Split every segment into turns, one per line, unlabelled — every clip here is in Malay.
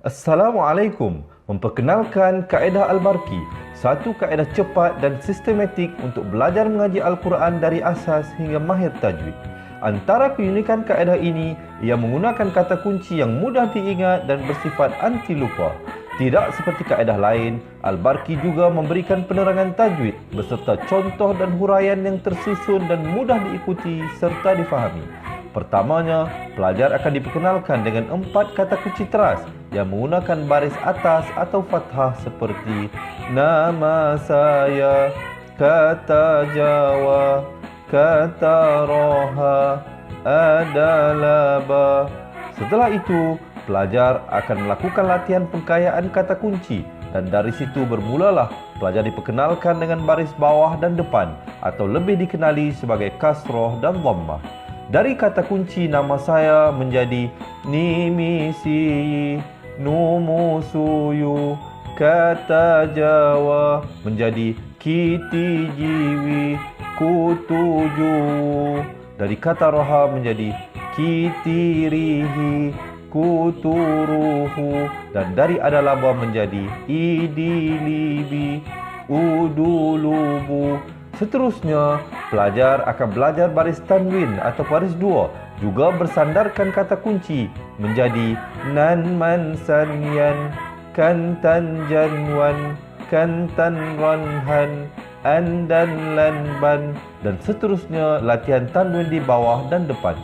Assalamualaikum. Memperkenalkan kaedah Al-Barqi, satu kaedah cepat dan sistematik untuk belajar mengaji Al-Quran dari asas hingga mahir tajwid. Antara keunikan kaedah ini, ia menggunakan kata kunci yang mudah diingat dan bersifat anti lupa. Tidak seperti kaedah lain, Al-Barqi juga memberikan penerangan tajwid beserta contoh dan huraian yang tersusun dan mudah diikuti serta difahami. Pertamanya, pelajar akan diperkenalkan dengan 4 kata kunci teras yang menggunakan baris atas atau fathah seperti nama saya, kata Jawa, kata Roha, adalah ba. Setelah itu, pelajar akan melakukan latihan pengkayaan kata kunci dan dari situ bermulalah pelajar diperkenalkan dengan baris bawah dan depan atau lebih dikenali sebagai kasroh dan dhammah. Dari kata kunci nama saya menjadi nimisi, numusuyu, kata Jawa menjadi kiti jiwi, kutuju. Dari kata roha menjadi kitirihi, kuturuhu. Dan dari adalaba menjadi idilibi, udulubu. Seterusnya, pelajar akan belajar baris tanwin atau baris dua, juga bersandarkan kata kunci menjadi nan man sanyan, kantan janwan, kantan ranhan, andan lanban, dan seterusnya latihan tanwin di bawah dan depan.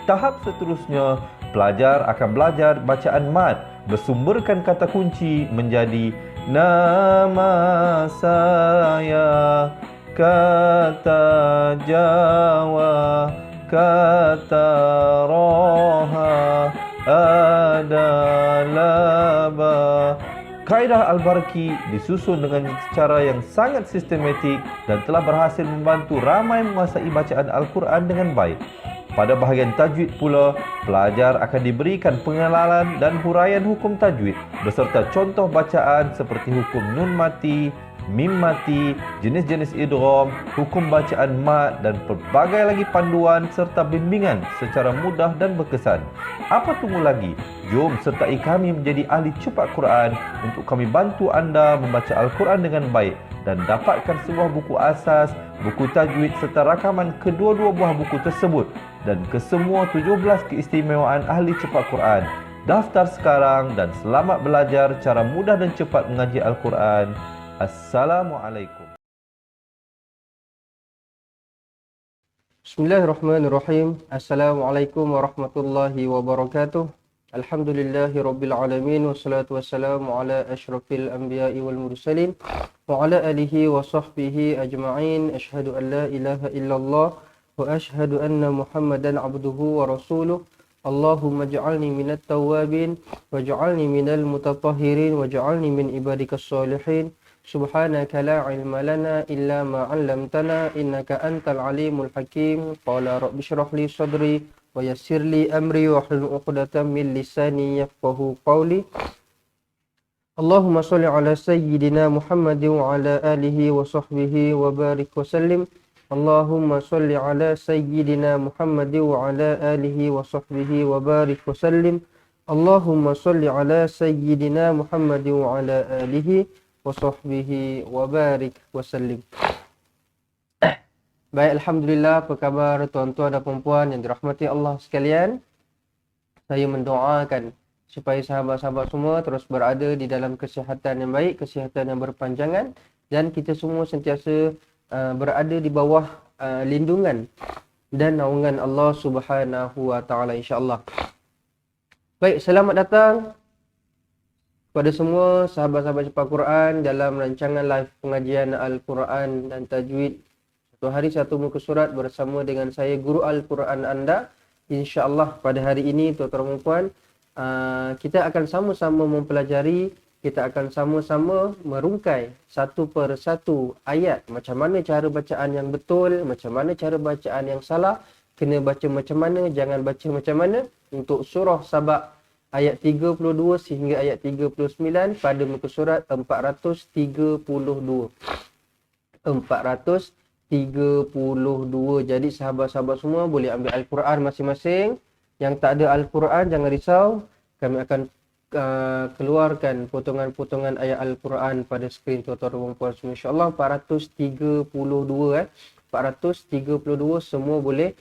Tahap seterusnya, pelajar akan belajar bacaan mad, bersumberkan kata kunci menjadi nama saya, kata Jawa, kata Roha, adalah ba. Kaedah Al-Barqi disusun dengan cara yang sangat sistematik dan telah berhasil membantu ramai menguasai bacaan Al-Quran dengan baik. Pada bahagian tajwid pula, pelajar akan diberikan pengenalan dan huraian hukum tajwid beserta contoh bacaan seperti hukum nun mati, mim mati, jenis-jenis idgham, hukum bacaan mad dan pelbagai lagi panduan serta bimbingan secara mudah dan berkesan. Apa tunggu lagi? Jom sertai kami menjadi ahli cepat Quran untuk kami bantu anda membaca Al-Quran dengan baik dan dapatkan sebuah buku asas, buku tajwid serta rakaman kedua-dua buah buku tersebut dan kesemua 17 keistimewaan ahli cepat Quran. Daftar sekarang dan selamat belajar cara mudah dan cepat mengaji Al-Quran. Assalamualaikum.
Bismillahirrahmanirrahim. Assalamualaikum warahmatullahi wabarakatuh. Alhamdulillahi rabbil alamin. Wassalatu wassalamu ala ashrafil anbiya'i wal mursalin wa ala alihi wa sahbihi ajma'in. Ashhadu an la ilaha illallah wa ashhadu anna Muhammadan abduhu wa rasuluh. Allahumma ja'alni minat tawwabin wa ja'alni minal mutatahhirin wa ja'alni min ibadikas salihin. Subhanaka la ilma lana illa ma 'allamtana innaka antal alimul hakim. Qala rabbi shrah li sadri wa yassir li amri wa hlul 'uqdatam min lisani yafqahu qawli. Allahumma shalli ala sayyidina Muhammadin wa ala alihi wa sahbihi wa barik wa sallim. Allahumma shalli ala sayyidina Muhammadin wa ala alihi wa sahbihi wa barik wa sallim. Allahumma shalli ala sayyidina Muhammadin wa ala alihi wa sahbihi wa barik wa sallim. Baik, Alhamdulillah, apa khabar tuan-tuan dan puan-puan yang dirahmati Allah sekalian. Saya mendoakan supaya sahabat-sahabat semua terus berada di dalam kesihatan yang baik, kesihatan yang berpanjangan dan kita semua sentiasa berada di bawah lindungan dan naungan Allah Subhanahu wa taala insya-Allah. Baik, selamat datang kepada semua sahabat-sahabat cepat Quran dalam rancangan live pengajian Al-Quran dan Tajwid. Satu hari satu muka surat bersama dengan saya guru Al-Quran anda. InsyaAllah pada hari ini tuan-tuan dan puan, kita akan sama-sama mempelajari, kita akan sama-sama merungkai satu per satu ayat. Macam mana cara bacaan yang betul, macam mana cara bacaan yang salah, kena baca macam mana, jangan baca macam mana. Untuk surah Sabah ayat 32 sehingga ayat 39 pada muka surat 432. 432. Jadi sahabat-sahabat semua boleh ambil Al-Quran masing-masing. Yang tak ada Al-Quran jangan risau. Kami akan keluarkan potongan-potongan ayat Al-Quran pada skrin tuan-tuan dan puan semua. InsyaAllah 432 432 semua boleh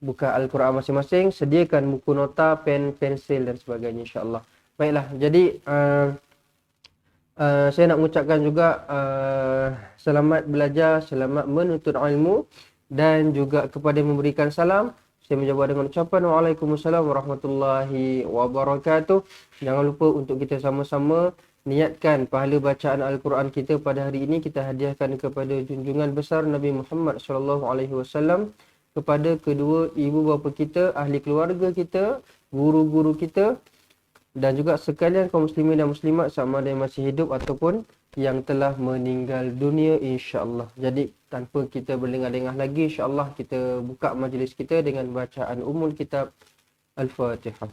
buka Al-Quran masing-masing. Sediakan buku nota, pen, pensel dan sebagainya insyaAllah. Baiklah, jadi saya nak mengucapkan juga selamat belajar, selamat menuntut ilmu dan juga kepada yang memberikan salam. Saya menjawab dengan ucapan Waalaikumsalam warahmatullahi wabarakatuh. Jangan lupa untuk kita sama-sama niatkan pahala bacaan Al-Quran kita pada hari ini kita hadiahkan kepada junjungan besar Nabi Muhammad SAW, kepada kedua ibu bapa kita, ahli keluarga kita, guru-guru kita dan juga sekalian kaum muslimin dan muslimat sama ada yang masih hidup ataupun yang telah meninggal dunia insya-Allah. Jadi tanpa kita berlengah-lengah lagi, insya-Allah kita buka majlis kita dengan bacaan Ummul Kitab Al-Fatihah.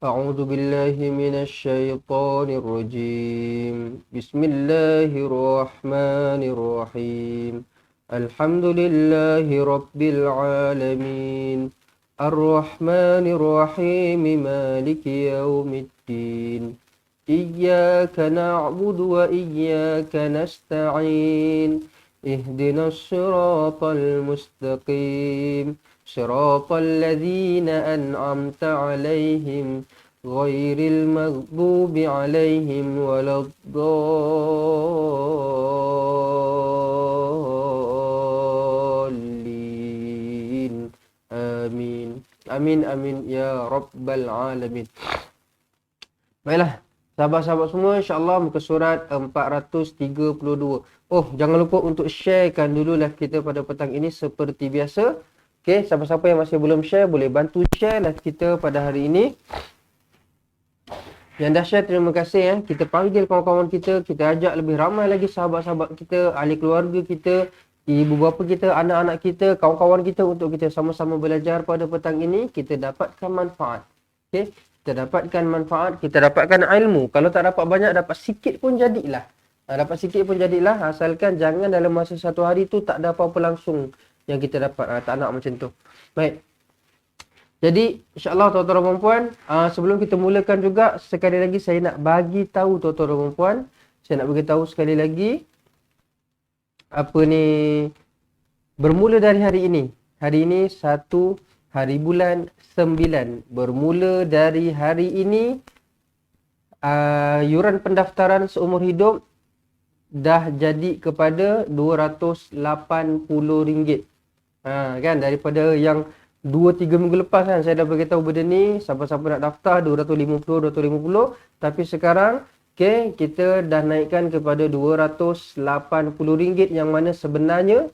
A'udzu billahi minasy syaithanir rajim. Bismillahirrahmanirrahim. Alhamdulillahi rabbil alamin. Ar-Rahmanir Rahim. Maliki yaumiddin. إياك نعبد وإياك نستعين اهدنا الصراط المستقيم صراط الذين أنعمت عليهم غير المغضوب عليهم ولا الضالين آمين آمين آمين يا رب العالمين. Baiklah, sahabat-sahabat semua, insya-Allah muka surat 432. Oh, jangan lupa untuk sharekan dulu live kita pada petang ini seperti biasa. Okey, siapa-siapa yang masih belum share boleh bantu share live kita pada hari ini. Yang dah share terima kasih ya. Kita panggil kawan-kawan kita, kita ajak lebih ramai lagi sahabat-sahabat kita, ahli keluarga kita, ibu bapa kita, anak-anak kita, kawan-kawan kita untuk kita sama-sama belajar pada petang ini, kita dapatkan manfaat. Okey. Kita dapatkan manfaat, kita dapatkan ilmu. Kalau tak dapat banyak, dapat sikit pun jadilah. Dapat sikit pun jadilah, asalkan jangan dalam masa satu hari tu tak ada apa-apa langsung yang kita dapat. Tak nak macam tu. Baik. Jadi, insyaAllah tuan-tuan dan puan, sebelum kita mulakan juga, sekali lagi saya nak bagi tahu tuan-tuan dan puan, saya nak bagi tahu sekali lagi, bermula dari hari ini. Hari ini 1 hari bulan 9. Bermula dari hari ini, yuran pendaftaran seumur hidup dah jadi kepada RM280. Kan, daripada yang 2-3 minggu lepas kan saya dah beritahu benda ni, siapa-siapa nak daftar RM250. Tapi sekarang okay, kita dah naikkan kepada RM280 yang mana sebenarnya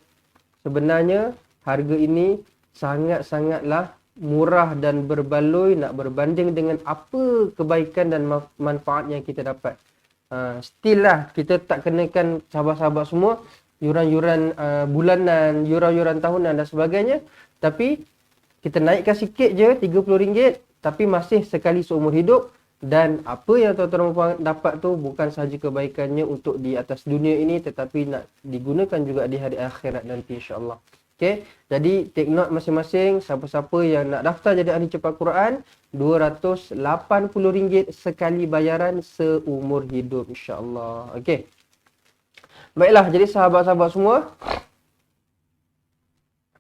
harga ini sangat-sangatlah murah dan berbaloi nak berbanding dengan apa kebaikan dan manfaat yang kita dapat. Still lah kita tak kenakan sahabat-sahabat semua yuran-yuran bulanan, yuran-yuran tahunan dan sebagainya. Tapi kita naikkan sikit je RM30, tapi masih sekali seumur hidup. Dan apa yang tuan-tuan dapat tu bukan sahaja kebaikannya untuk di atas dunia ini, tetapi nak digunakan juga di hari akhirat nanti insya-Allah. Okey, jadi take note masing-masing, siapa-siapa yang nak daftar jadi ahli cepat Quran, RM280 sekali bayaran seumur hidup insya-Allah. Okey. Baiklah, jadi sahabat-sahabat semua,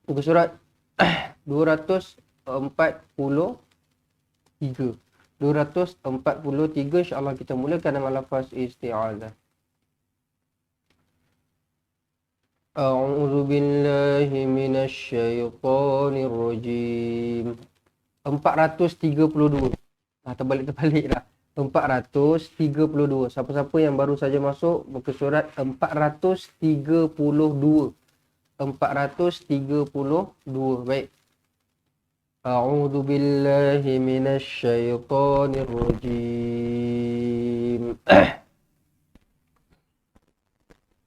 muka surat 243. 243 insya-Allah kita mulakan dengan lafaz isti'azah. A'udzu billahi minasy syaithanir rajim. 432. Terbalik dah. 432. Siapa-siapa yang baru saja masuk muka surat 432. 432. Baik. A'udzu billahi minasy syaithanir rajim.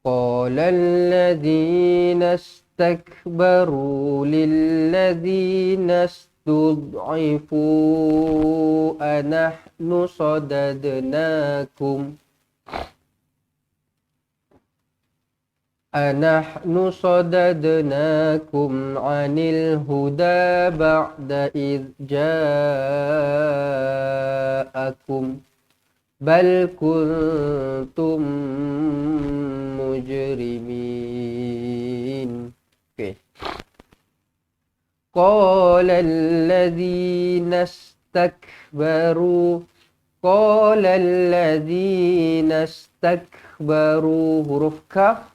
قال الذين استكبروا للذين استضعفوا أنحن صددناكم Anahnu sadadnakum 'anil huda ba'da idh ja'akum bal kuntum mujrimin. Okey. Qala alladhina istakbaru huruf kaf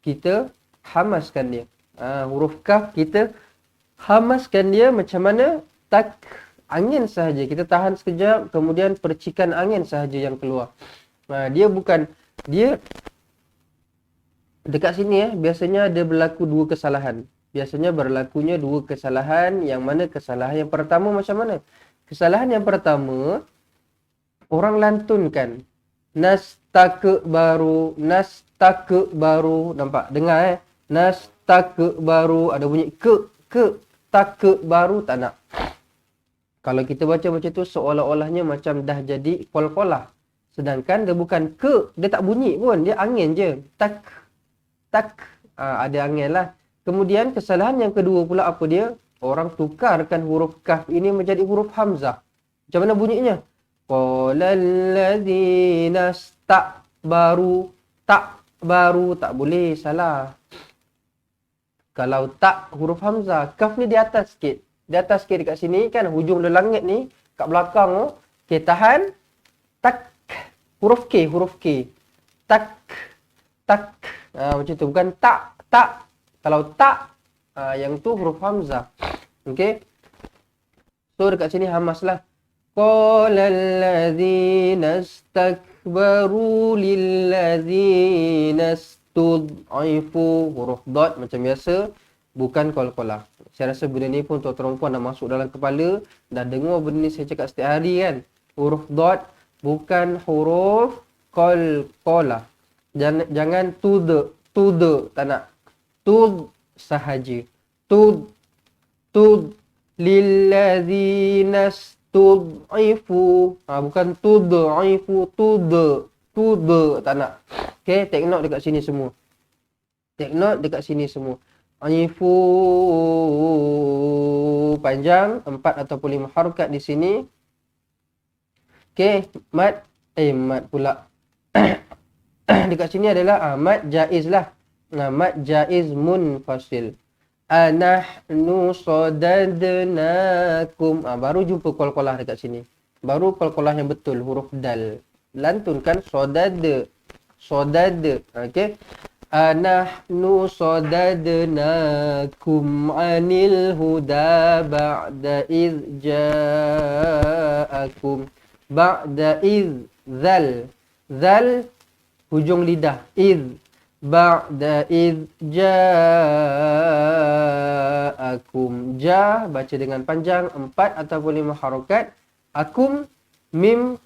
kita hamaskan dia. Huruf kaf kita hamaskan dia macam mana? Angin sahaja. Kita tahan sekejap, kemudian percikan angin sahaja yang keluar. Dia dekat sini biasanya ada berlaku dua kesalahan. Biasanya berlakunya dua kesalahan, yang mana kesalahan yang pertama macam mana? Kesalahan yang pertama, orang lantunkan nastakbaru, nampak? Dengar nastakbaru, ada bunyi takbaru, tak nak. Kalau kita baca macam tu seolah-olahnya macam dah jadi qalqalah. Sedangkan dia bukan dia tak bunyi pun, dia angin je. Tak. Ada angin lah. Kemudian kesalahan yang kedua pula apa dia? Orang tukarkan huruf kaf ini menjadi huruf hamzah. Macam mana bunyinya? Qala alladzina istakbaru, takbaru, tak boleh, salah. Kalau tak huruf hamzah, kaf ni di atas sikit. Di atas sikit dekat sini kan, hujung dia langit ni, kat belakang tu. Okey, tahan. Tak. Huruf K. Tak. Macam tu, bukan tak. Kalau tak, yang tu huruf hamzah. Okey. So dekat sini hamaslah. Qala alladzina istakbaru lilladzina istud'ifu. Huruf dot macam biasa, bukan qalqalah. Saya rasa benda ni pun tuan-tuan puan dah masuk dalam kepala, dah dengar benda ni saya cakap setiap hari kan. Huruf dot bukan huruf qalqalah. Jangan to the, tak nak. To sahaja. To lilladzina istud'ifu. Bukan tud'ifu, to the, tak nak. Okey, take note dekat sini semua. Ifu panjang 4 ataupun 5 harakat di sini. Okey, mat pula. Dekat sini adalah mad jaiz lah. Mad jaiz munfasil. Anahnu sadadnakum. Baru jumpa qalqalah dekat sini. Baru qalqalah yang betul, huruf dal. Lantunkan sadad. Okey. Anahnu sadadnakum 'anil huda ba'da idh ja'akum. Ba'da idh, zal hujung lidah, idh. Ba'da idh ja'akum. Baca dengan panjang 4 ataupun 5 harakat. Akum, mim,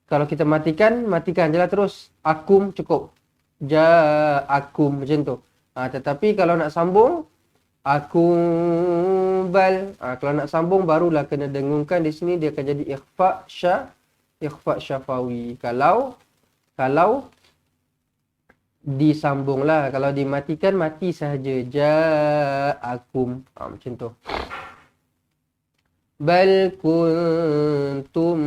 kalau kita matikan je lah terus. Akum cukup. Ja'akum macam tu. Tetapi kalau nak sambung, akumbal. Kalau nak sambung barulah kena dengungkan di sini, dia akan jadi ikhfa syafawi. Kalau disambung lah. Kalau dimatikan, mati sahaja. Ja'akum. Macam tu. Bal kuntum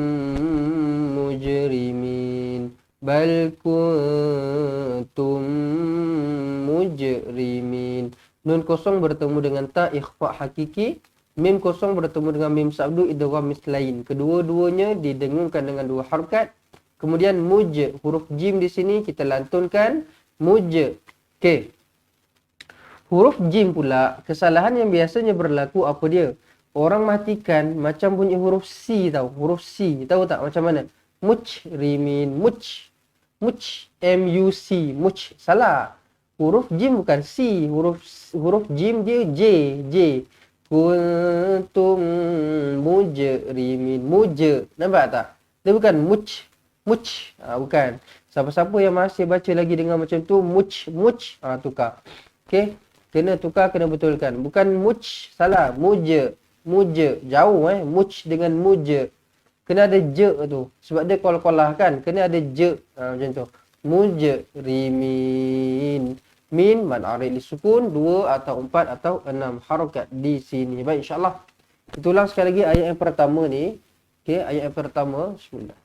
mujrimin. Bal kuntum mujrimin. Nun kosong bertemu dengan ta ikhfa hakiki. Mim kosong bertemu dengan mim sabdu idgham mislain. Kedua-duanya didengungkan dengan 2 harakat. Kemudian huruf jim di sini kita lantunkan Okey. Huruf jim pula, kesalahan yang biasanya berlaku apa dia? Orang matikan macam bunyi huruf C tau. Huruf C, tahu tak macam mana? Mujrimin, much, M-U-C, much. Salah. Huruf jim bukan C. Huruf jim dia J. Kuntum mujrimin. Nampak tak? Dia bukan much. Bukan. Siapa-siapa yang masih baca lagi dengan macam tu, much. Tukar. Okey. Kena tukar, kena betulkan. Bukan much, salah. Muj. Jauh much dengan muj. Kena ada je tu. Sebab dia qalqalah kan. Kena ada je. Macam tu. Mujrimin. Min, mad arid disukun, 2 atau 4 atau 6 harakat di sini. Baik, insyaAllah. Kita ulang sekali lagi ayat yang pertama ni. Okey, ayat yang pertama. Bismillah.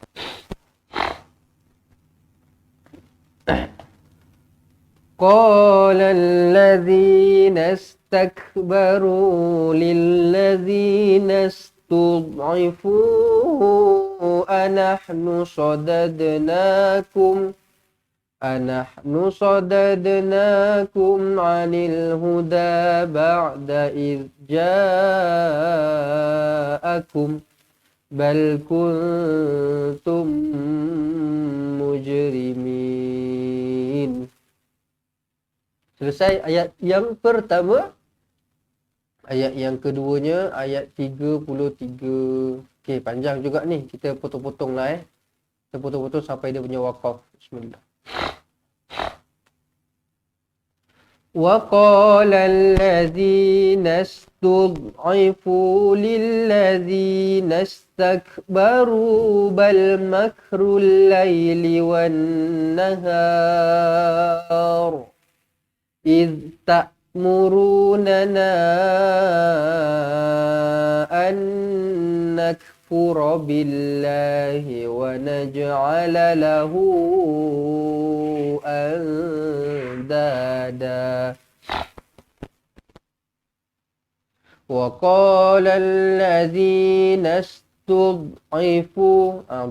قال الذين استكبروا للذين استضعفوا أنحن صددناكم عن الهدى بعد إذ جاءكم بل كنتم مجرمين. Selesai ayat yang pertama. Ayat yang keduanya, ayat 33. Okey, panjang juga ni. Kita potong-potong lah Kita potong-potong sampai dia punya waqaf. Bismillah. وَقَالَ الَّذِينَ اسْتُضْعِفُوا لِلَّذِينَ اسْتَكْبَرُوا بَلْ مَكْرُ اللَّيْلِ وَالنَّهَارِ إِذْ تَأْمُرُونَنَا أَن نَّكْفُرَ بِاللَّهِ وَنَجْعَلَ لَهُ أَندَادًا وَقَالَ الَّذِينَ اسْتُضْعِفُوا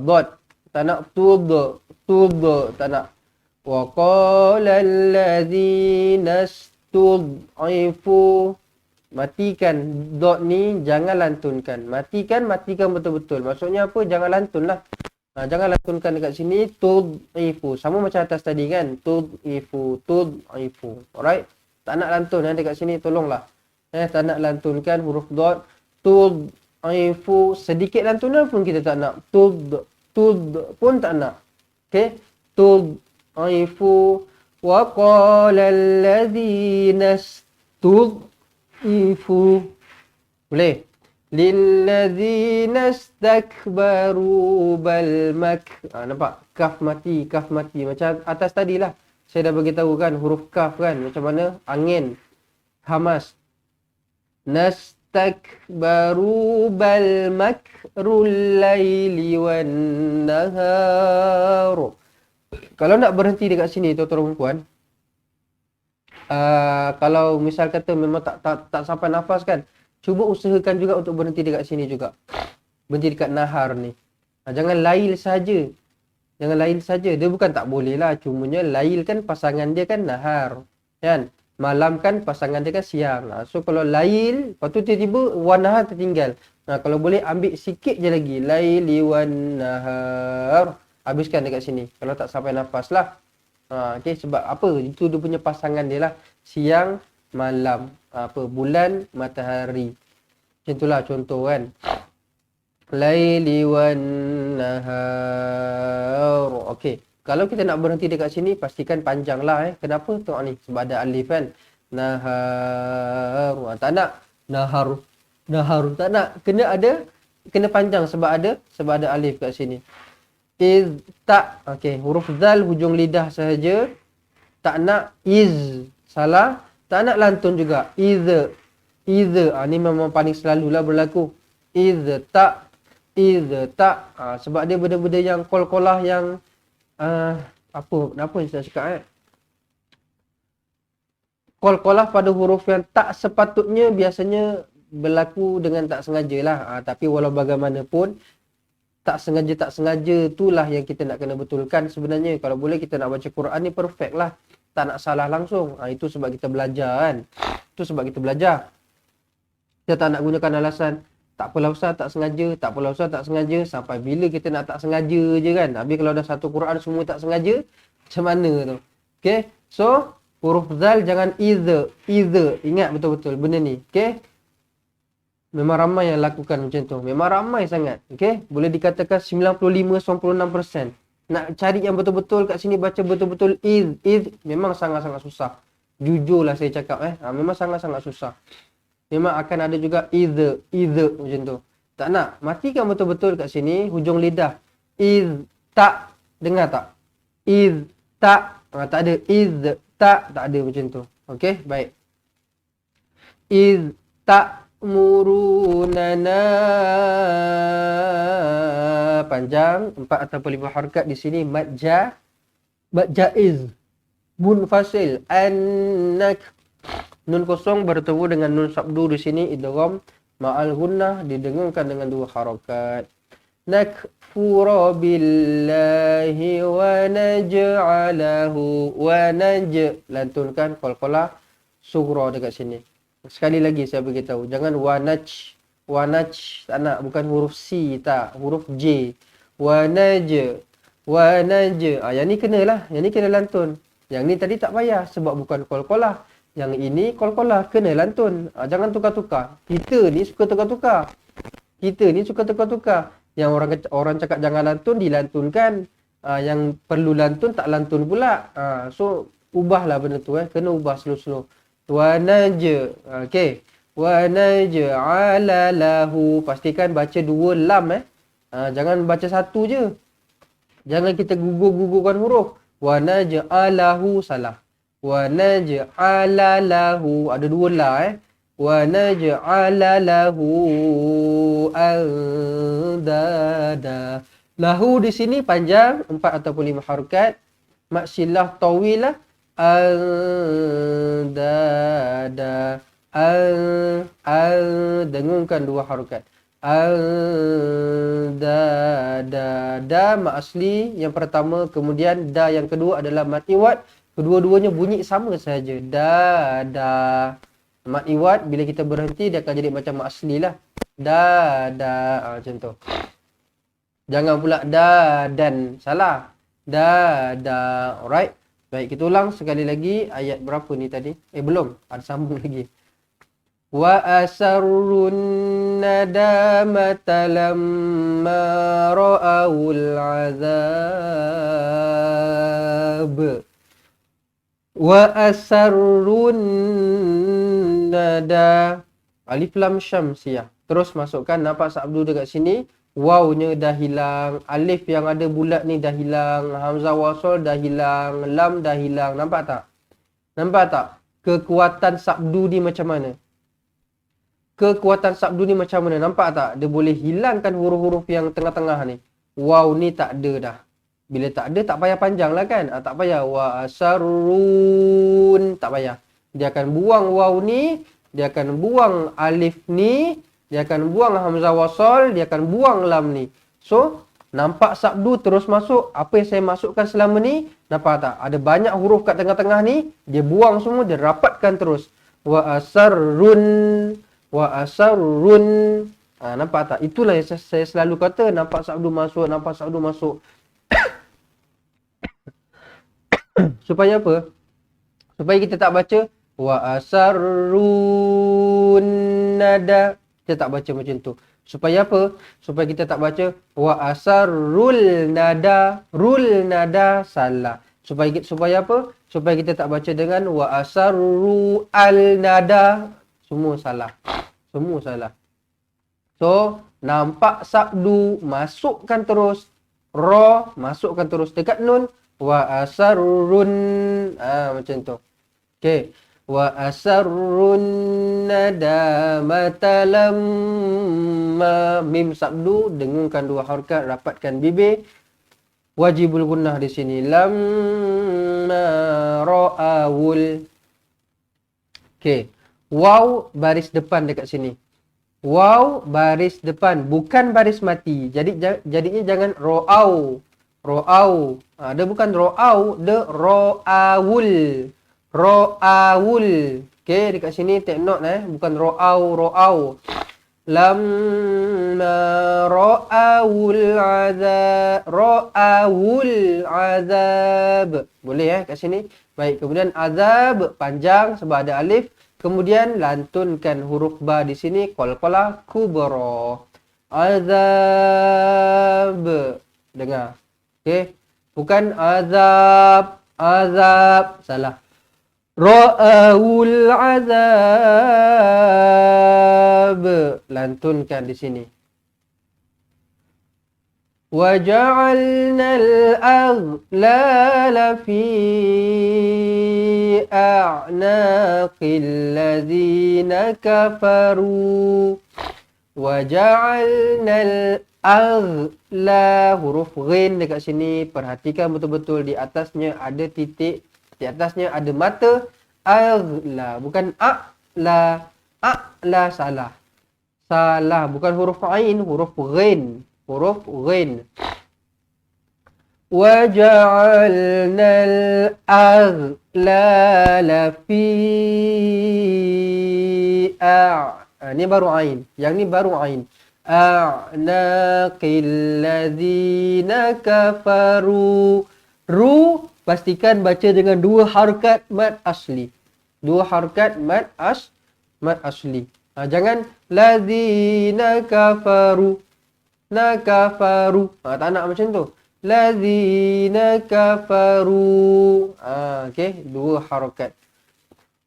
ضَد tak nak tud tak nak. وَقَالَ الَّذِينَ اسْتُضْعِفُوا matikan dot ni, jangan lantunkan. Matikan betul-betul. Maksudnya apa? Jangan lantun lah. Jangan lantunkan dekat sini. Tud'ifu. Sama macam atas tadi kan. Tud'ifu. Alright? Tak nak lantun dekat sini. Tolonglah. Tak nak lantunkan huruf dot. Tud'ifu. Sedikit lantunan pun kita tak nak. Tud pun tak nak. Okay? Tud'ifu. Wa qala alladhina istud'ifu. Boleh? Lilladzina istakbaru bal nampak? Kaf mati. Macam atas tadi lah. Saya dah beritahu kan huruf kaf kan. Macam mana? Angin. Hamas. Nastakbaru bal makrul laili wan nahar. Kalau nak berhenti dekat sini tuan-tuan dan puan, kalau misal kata memang tak sampai nafas kan, cuba usahakan juga untuk berhenti dekat sini juga. Berhenti dekat nahar ni. Jangan lail saja. Dia bukan tak boleh lah. Cumanya lail kan pasangan dia kan nahar. Kan? Malam kan pasangan dia kan siang. So kalau lail, lepas tu tiba-tiba wan nahar tertinggal. Kalau boleh ambil sikit je lagi. Laili wan nahar. Habiskan dekat sini. Kalau tak sampai nafas lah. Okay, sebab apa? Itu dia punya pasangan dia lah. Siang, malam. Bulan, matahari. Macam itulah contoh kan. Laili wan nahar. Okay. Kalau kita nak berhenti dekat sini, pastikan panjang lah. Kenapa? Tengok ni. Sebab ada alif kan. Nahar. Tak nak. Nahar. Tak nak. Kena panjang sebab ada alif kat sini. Iz tak. Okay. Huruf zal hujung lidah sahaja. Tak nak iz. Salah. Tak nak lantun juga. Iz. Ni memang paling selalulah berlaku. Iz tak. Sebab dia benda-benda yang kol-kolah yang apa yang saya cakap Kol-kolah pada huruf yang tak sepatutnya biasanya berlaku dengan tak sengaja lah. Tapi walau bagaimanapun tak sengaja itulah yang kita nak kena betulkan sebenarnya. Kalau boleh kita nak baca Quran ni perfect lah. Tak nak salah langsung. Itu sebab kita belajar kan. Kita tak nak gunakan alasan tak apalah Ustaz, tak sengaja. Sampai bila kita nak tak sengaja je kan. Habis kalau dah satu Quran semua tak sengaja, macam mana tu? Okay. So, huruf zal jangan either. Ingat betul-betul benda ni. Okay. Memang ramai yang lakukan macam tu. Memang ramai sangat. Okay. Boleh dikatakan 95-96%. Nak cari yang betul-betul kat sini baca betul-betul is memang sangat-sangat susah. Jujurlah saya cakap memang sangat-sangat susah. Memang akan ada juga either macam tu. Tak nak. Matikan betul-betul kat sini hujung lidah. Is tak. Dengar tak? Is tak. Tak ada is tak ada macam tu. Okey, baik. Iz ta'murunana, panjang 4 atau 5 harakat di sini. Mad jaiz munfasil. Annak, nun kosong bertemu dengan nun sabdu di sini idgham ma'al gunnah, didengungkan dengan 2 harakat. Nakfura billahi wa naj'alahu, wa lantunkan qalqalah sughra dekat sini. Sekali lagi saya beritahu, jangan wanaj tak nak, bukan huruf C tak, huruf J. Wanaj. Yang ni kenalah, yang ni kena lantun. Yang ni tadi tak payah sebab bukan qalqalah. Yang ini qalqalah, kena lantun. Jangan tukar-tukar. Kita ni suka tukar-tukar. Yang orang cakap jangan lantun, dilantunkan. Yang perlu lantun tak lantun pula. So ubahlah benda tu, kena ubah slow-slow. Wa okey. Wa naj'ala lahu, pastikan baca 2 lam jangan baca 1 je. Jangan kita gugur-gugurkan huruf. Wa naj'alahu salah. Wa naj'ala lahu ada 2 la Wa naj'ala lahu andada. Lahu di sini panjang 4 ataupun 5 harakat. Maksilah tawilah. Andada. Dengungkan 2 harakat. Andada. Da mak asli yang pertama, kemudian da yang kedua adalah mad iwad. Kedua-duanya bunyi sama saja. Da. Mad iwad bila kita berhenti dia akan jadi macam mak asli lah. Da. Macam tu. Jangan pula da dan, salah. Da. Alright. Baik, kita ulang sekali lagi. Ayat berapa ni tadi? Belum. Ada sambung lagi. Wa asarrun nadamata lamma ra'awul azab. Wa asarrun nada. Alif lam syamsiyah. Terus masukkan nampak sabdu dekat sini. Wawnya dah hilang, alif yang ada bulat ni dah hilang, hamzah wasol dah hilang, lam dah hilang. Nampak tak? Kekuatan sabdu ni macam mana? Nampak tak? Dia boleh hilangkan huruf-huruf yang tengah-tengah ni. Waw ni tak ada dah. Bila tak ada, tak payah panjang lah kan? Tak payah. Wa asarun. Tak payah. Dia akan buang waw ni, dia akan buang alif ni, dia akan buang hamzah wasol, dia akan buang lam ni. So, nampak sabdu terus masuk. Apa yang saya masukkan selama ni, nampak tak? Ada banyak huruf kat tengah-tengah ni, dia buang semua, dia rapatkan terus. Wa asarrun. Nampak tak? Itulah yang saya selalu kata, nampak sabdu masuk. Supaya apa? Supaya kita tak baca wa asarrun nada. Kita tak baca macam tu. Supaya apa? Supaya kita tak baca wa asarrul nada. Rul nada salah. Supaya apa? Supaya kita tak baca dengan wa asarru al nada. Semua salah. So, nampak sabdu, masukkan terus. Ra, masukkan terus dekat nun. Wa asarrun. Macam tu. Okey. Wa asarrun nadamata lamma, mim sabdu, dengungkan 2 harakat, rapatkan bibir. Wajibul gunnah di sini. Lamma ra'awul. Okey. Waw baris depan dekat sini. Waw baris depan, bukan baris mati. Jadinya jangan ra'au. Dia bukan ra'au, dia ra'awul. Okey, dekat sini take note bukan ra'au. Lamma ra'awul azab. Boleh kat sini. Baik, kemudian azab panjang sebab ada alif. Kemudian lantunkan huruf ba di sini, qalqalah kubra. Azab. Dengar. Okey. Bukan azab. Salah. Ra'awul azab. Lantunkan di sini. وَجَعَلْنَا الْأَغْلَالَ فِي أَعْنَاقِ الَّذِينَ كَفَرُوا وَجَعَلْنَا الْأَغْلَالَ huruf ghin dekat sini, perhatikan betul-betul, di atasnya ada titik, di atasnya ada mata. Aghla, bukan a'la. A'la salah. Salah, bukan huruf ain, huruf ghin. Huruf ghin. وَجَعَلْنَا الْأَغْلَالَ فِي ini baru ain. Yang ni baru ain. A'naqil ladzina kafaru. Ru pastikan baca dengan dua harakat mad asli. Dua harakat mad asli. Jangan ladzina kafaru. Na kafaru. Tak nak macam tu. Ladzina kafaru. Okey, dua harakat.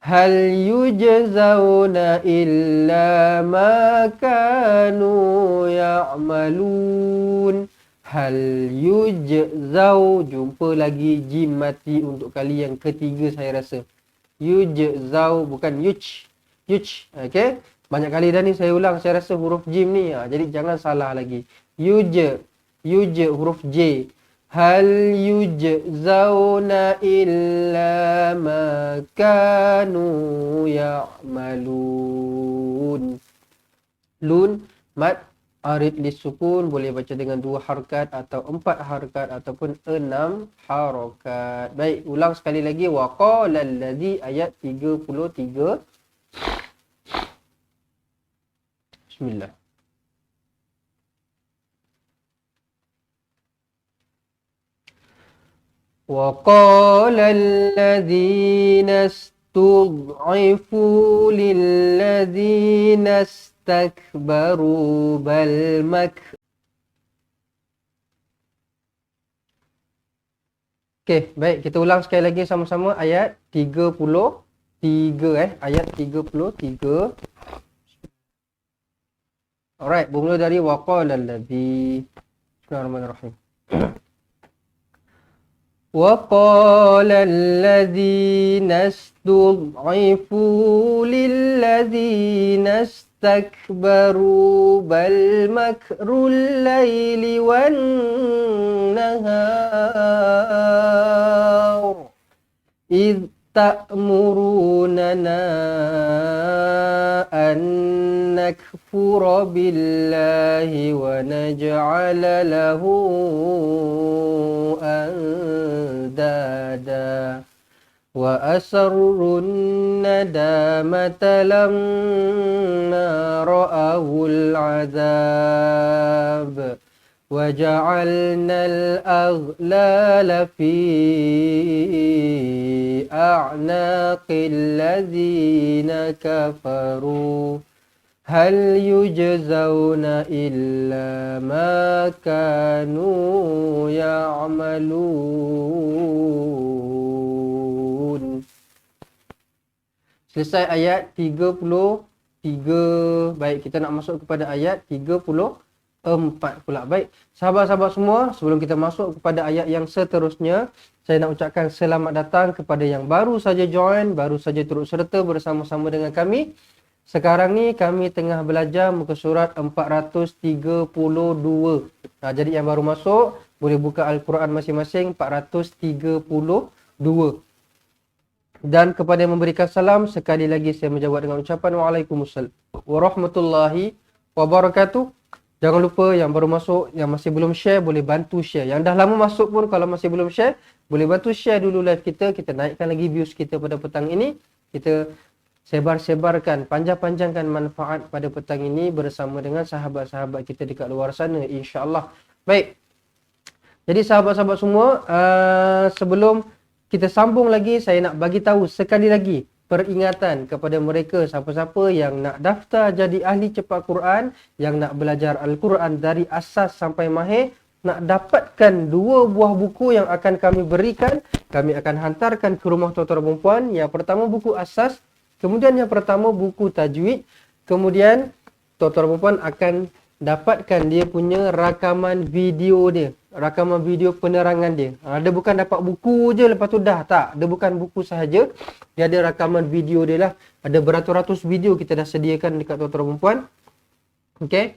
Hal yujzauna illa ma kanu ya'malun. Hal yujzau, jumpa lagi jim mati untuk kali yang ketiga saya rasa. Yujzau bukan yuj. Okey. Banyak kali dah ni saya ulang, saya rasa huruf jim ni. Jadi jangan salah lagi. Yuj huruf j. Hal yujzauna illa ma kanu ya'malun. Lun mad arid lisukun, boleh baca dengan dua harakat atau empat harakat ataupun 6 harakat. Baik, ulang sekali lagi. Wa qala allazi, ayat 33. Bismillah. وَقَالَ الَّذِينَ اسْتُضْعِفُوا لِلَّذِينَ اسْتَكْبَرُوا بَلْ مَكْرُ. Okey, baik, kita ulang sekali lagi sama-sama ayat 33 ayat 33. Alright, bermula dari waqala allazi. Bismillahirrahmanirrahim. وَقَالَ الَّذِينَ اسْتُضْعِفُوا لِلَّذِينَ اسْتَكْبَرُوا بَلْ مَكْرُ اللَّيْلِ وَالنَّهَارِ إِذْ تَأْمُرُونَنَا أَن نَّكْفُرَ بِاللَّهِ وَنَجْعَلَ لَهُ أَندَادًا وَأَسَرُّوا النَّدَامَةَ لَمَّا رَأَوُا الْعَذَابَ وَجَعَلْنَا الْأَغْلَالَ فِي أَعْنَاقِ الَّذِينَ كَفَرُوا هَلْ يُجْزَوْنَ إِلَّا مَا كَانُوا يَعْمَلُونَ. Selesai ayat 33. Baik, kita nak masuk kepada ayat 34 pula. Baik, sahabat-sahabat semua, sebelum kita masuk kepada ayat yang seterusnya, saya nak ucapkan selamat datang kepada yang baru saja join, baru saja turut serta bersama-sama dengan kami. Sekarang ni kami tengah belajar muka surat 432. Jadi yang baru masuk boleh buka Al-Quran masing-masing 432. Dan kepada yang memberikan salam, sekali lagi saya menjawab dengan ucapan Waalaikumsalam warahmatullahi wabarakatuh. Jangan lupa yang baru masuk, yang masih belum share, boleh bantu share. Yang dah lama masuk pun kalau masih belum share, boleh bantu share dulu live kita. Kita naikkan lagi views kita pada petang ini. Kita sebar-sebarkan, panjang-panjangkan manfaat pada petang ini bersama dengan sahabat-sahabat kita dekat luar sana, insya-Allah. Baik. Jadi sahabat-sahabat semua, sebelum kita sambung lagi, saya nak bagi tahu sekali lagi peringatan kepada mereka siapa-siapa yang nak daftar jadi ahli cepat Quran, yang nak belajar Al-Quran dari asas sampai mahir, nak dapatkan 2 buah buku yang akan kami berikan. Kami akan hantarkan ke rumah tuan-tuan dan puan. Yang pertama buku asas, kemudian yang pertama buku tajwid, kemudian tuan-tuan dan puan akan dapatkan dia punya rakaman video dia, rakaman video penerangan dia. Dia bukan dapat buku je lepas tu dah, tak. Dia bukan buku sahaja, dia ada rakaman video dia lah. Ada beratus-ratus video kita dah sediakan dekat tuan-tuan dan puan. Okey.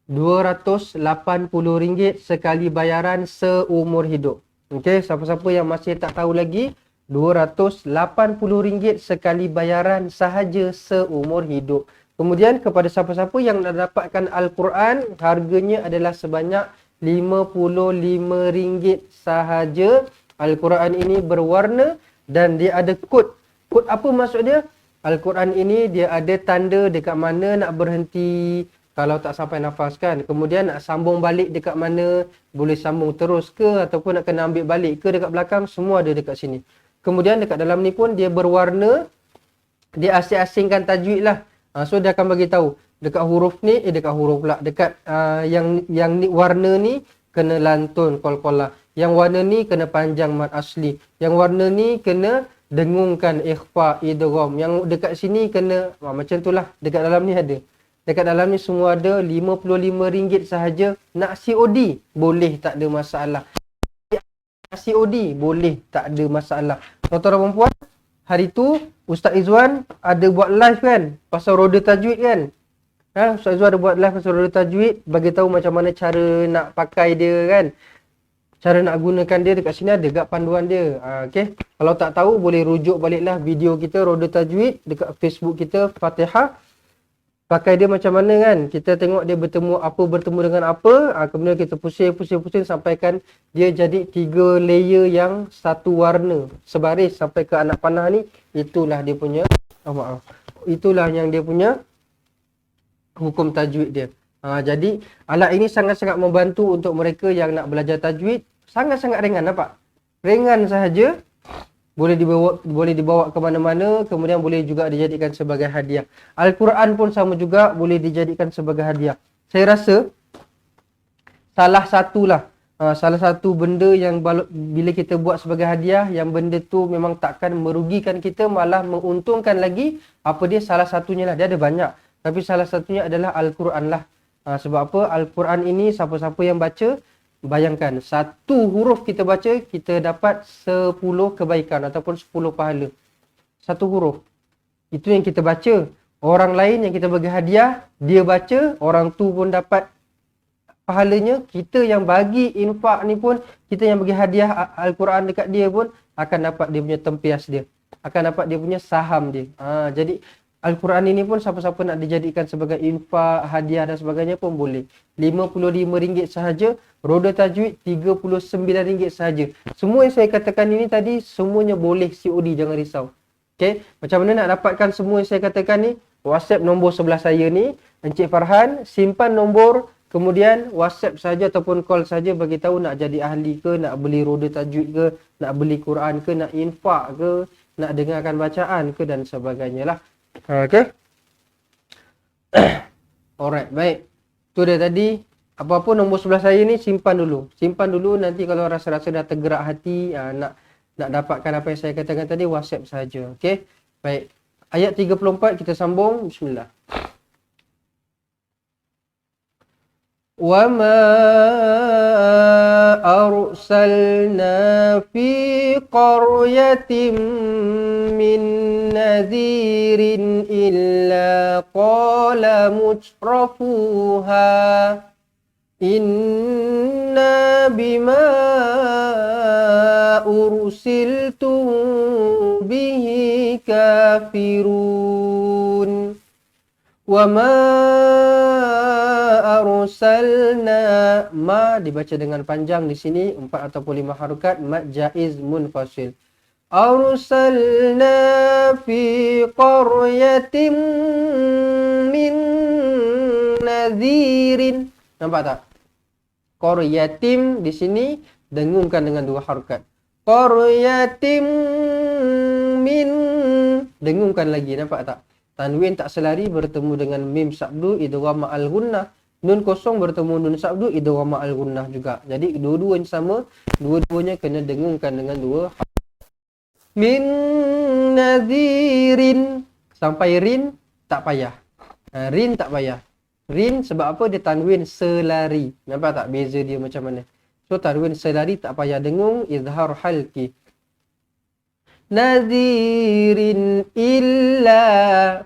RM280 sekali bayaran seumur hidup. Okey, siapa-siapa yang masih tak tahu lagi, RM280 sekali bayaran sahaja seumur hidup. Kemudian kepada siapa-siapa yang nak dapatkan Al-Quran, harganya adalah sebanyak RM55 sahaja. Al-Quran ini berwarna dan dia ada kod. Kod apa maksud dia? Al-Quran ini dia ada tanda dekat mana nak berhenti kalau tak sampai nafas kan. Kemudian nak sambung balik dekat mana, boleh sambung terus ke ataupun nak kena ambil balik ke dekat belakang, semua ada dekat sini. Kemudian dekat dalam ni pun dia berwarna, dia asing-asingkan tajwid lah. So dia akan bagi tahu dekat huruf ni, dekat huruf pula, dekat yang ni, warna ni kena lantun qalqalah. Yang warna ni kena panjang mad asli. Yang warna ni kena dengungkan ikhfa idgham. Yang dekat sini kena macam itulah. Dekat dalam ni ada. Dekat dalam ni semua ada. RM55 sahaja. Nak COD boleh, tak ada masalah. Nak COD boleh, tak ada masalah. Tuan-tuan dan puan, hari tu Ustaz Izwan ada buat live kan pasal roda tajwid kan. Ustaz Izwan ada buat live pasal roda tajwid, bagi tahu macam mana cara nak pakai dia kan. Cara nak gunakan dia dekat sini ada dekat panduan dia. Okey. Kalau tak tahu boleh rujuk baliklah video kita roda tajwid dekat Facebook kita Fatihah. Pakai dia macam mana kan. Kita tengok dia bertemu dengan apa. Kemudian kita pusing sampaikan dia jadi 3 layer yang satu warna. Sebaris sampai ke anak panah ni. Itulah dia punya, itulah yang dia punya hukum tajwid dia. Jadi alat ini sangat-sangat membantu untuk mereka yang nak belajar tajwid. Sangat-sangat ringan, nampak? Ringan sahaja. Boleh dibawa ke mana-mana, kemudian boleh juga dijadikan sebagai hadiah. Al-Quran pun sama juga boleh dijadikan sebagai hadiah. Saya rasa salah satu benda yang bila kita buat sebagai hadiah, yang benda tu memang takkan merugikan kita, malah menguntungkan lagi. Apa dia? Salah satunya lah, dia ada banyak. Tapi salah satunya adalah Al-Quran lah. Sebab apa? Al-Quran ini siapa-siapa yang baca, bayangkan, satu huruf kita baca, kita dapat 10 kebaikan ataupun 10 pahala. Satu huruf. Itu yang kita baca. Orang lain yang kita bagi hadiah, dia baca, orang tu pun dapat pahalanya. Kita yang bagi infak ni pun, kita yang bagi hadiah Al-Quran dekat dia pun, akan dapat dia punya tempias dia. Akan dapat dia punya saham dia. Jadi Al-Quran ini pun siapa-siapa nak dijadikan sebagai infak, hadiah dan sebagainya pun boleh. RM55 sahaja. Roda tajwid RM39 sahaja. Semua yang saya katakan ini tadi, semuanya boleh COD, jangan risau. Okay? Macam mana nak dapatkan semua yang saya katakan ni? WhatsApp nombor sebelah saya ni, Encik Farhan, simpan nombor, kemudian WhatsApp saja ataupun call saja bagi tahu nak jadi ahli ke, nak beli roda tajwid ke, nak beli Quran ke, nak infak ke, nak dengarkan bacaan ke dan sebagainya lah. Okay. Alright, baik. Tu dia tadi. Apa-apa nombor sebelah saya ni simpan dulu. Simpan dulu, nanti kalau rasa-rasa dah tergerak hati, nak dapatkan apa yang saya katakan tadi, WhatsApp saja. Okay. Baik. Ayat 34 kita sambung. Bismillah. وَمَا أَرْسَلْنَا فِي قَرْيَةٍ مِّن نَّذِيرٍ إِلَّا قَالَ مُتْرَفُوهَا إِنَّا بِمَا أُرْسِلْتُم بِهِ كَافِرُونَ وَمَا arsalna, ma dibaca dengan panjang di sini 4 ataupun 5 harokat, mad jaiz munfasil. Arsalna fi qaryatin min nadhirin. Nampak tak? Qaryatin di sini dengungkan dengan 2 harokat. Qaryatin min, dengungkan lagi, nampak tak? Tanwin tak selari bertemu dengan mim sabdu idgham ma'al gunnah. Nun kosong bertemu nun sabdu idgham ma'al gunnah juga. Jadi dua-duanya sama, dua-duanya kena dengungkan dengan 2 min nadhirin. Sampai rin tak payah. Rin tak payah. Rin sebab apa dia tanwin selari. Nampak tak beza dia macam mana? So tanwin selari tak payah dengung, izhar halki. Nadhirin illa.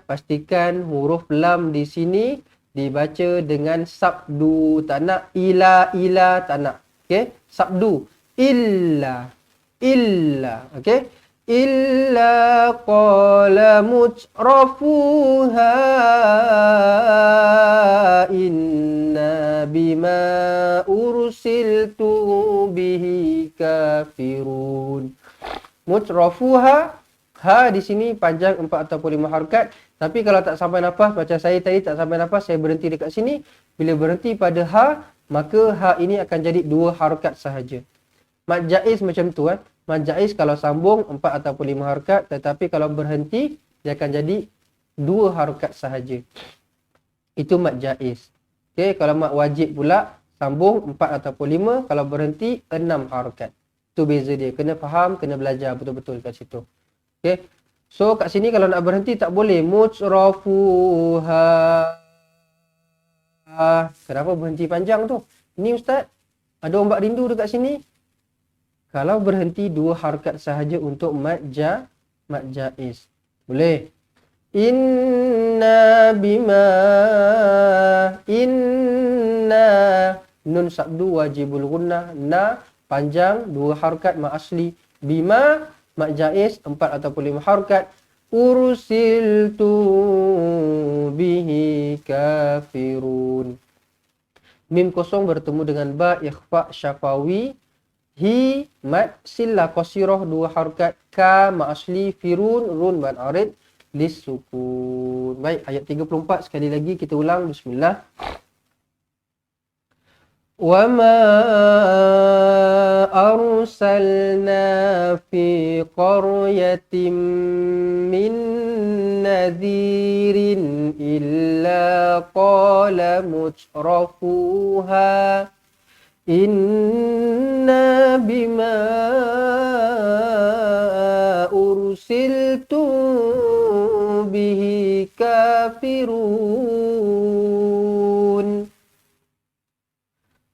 Pastikan huruf lam di sini dibaca dengan sabdu. Tak nak ila, tak nak. Okey? Sabdu. Illa. Okey? Illa qala mutrafuha inna bima ursiltu bihi kafirun. Mutrafuha, ha di sini panjang 4 ataupun 5 harakat. Tapi kalau tak sampai nafas, macam saya tadi tak sampai nafas, saya berhenti dekat sini. Bila berhenti pada ha, maka ha ini akan jadi 2 harakat sahaja. Mad jaiz macam tu kan. Mad jaiz kalau sambung 4 ataupun 5 harakat, tetapi kalau berhenti dia akan jadi 2 harakat sahaja. Itu mad jaiz. Okey, kalau mad wajib pula sambung 4 ataupun 5, kalau berhenti 6 harakat. Itu beza dia. Kena faham, kena belajar betul-betul kat situ. Okey. So kat sini kalau nak berhenti tak boleh. Mutrafuha. Kenapa berhenti panjang tu? Ni ustaz, ada ombak rindu dekat sini. Kalau berhenti 2 harakat sahaja untuk mad jaiz. Boleh. Inna nun sabdu wajibul gunnah. Na panjang 2 harakat mad asli. Bima mad jaiz 4 ataupun 5 harakat. Ursiltu bihi kafirun. Mim kosong bertemu dengan ba ikhfa syafawi. Hi mad silla qasirah 2 harakat. Ka mad asli. Firun run mad arid lisukun. Baik, ayat 34 sekali lagi kita ulang. Bismillah. Wa ma arsalna fi qaryatin min nadhirin illa qala mutrafuha inna bima ursiltu bihi kafirun.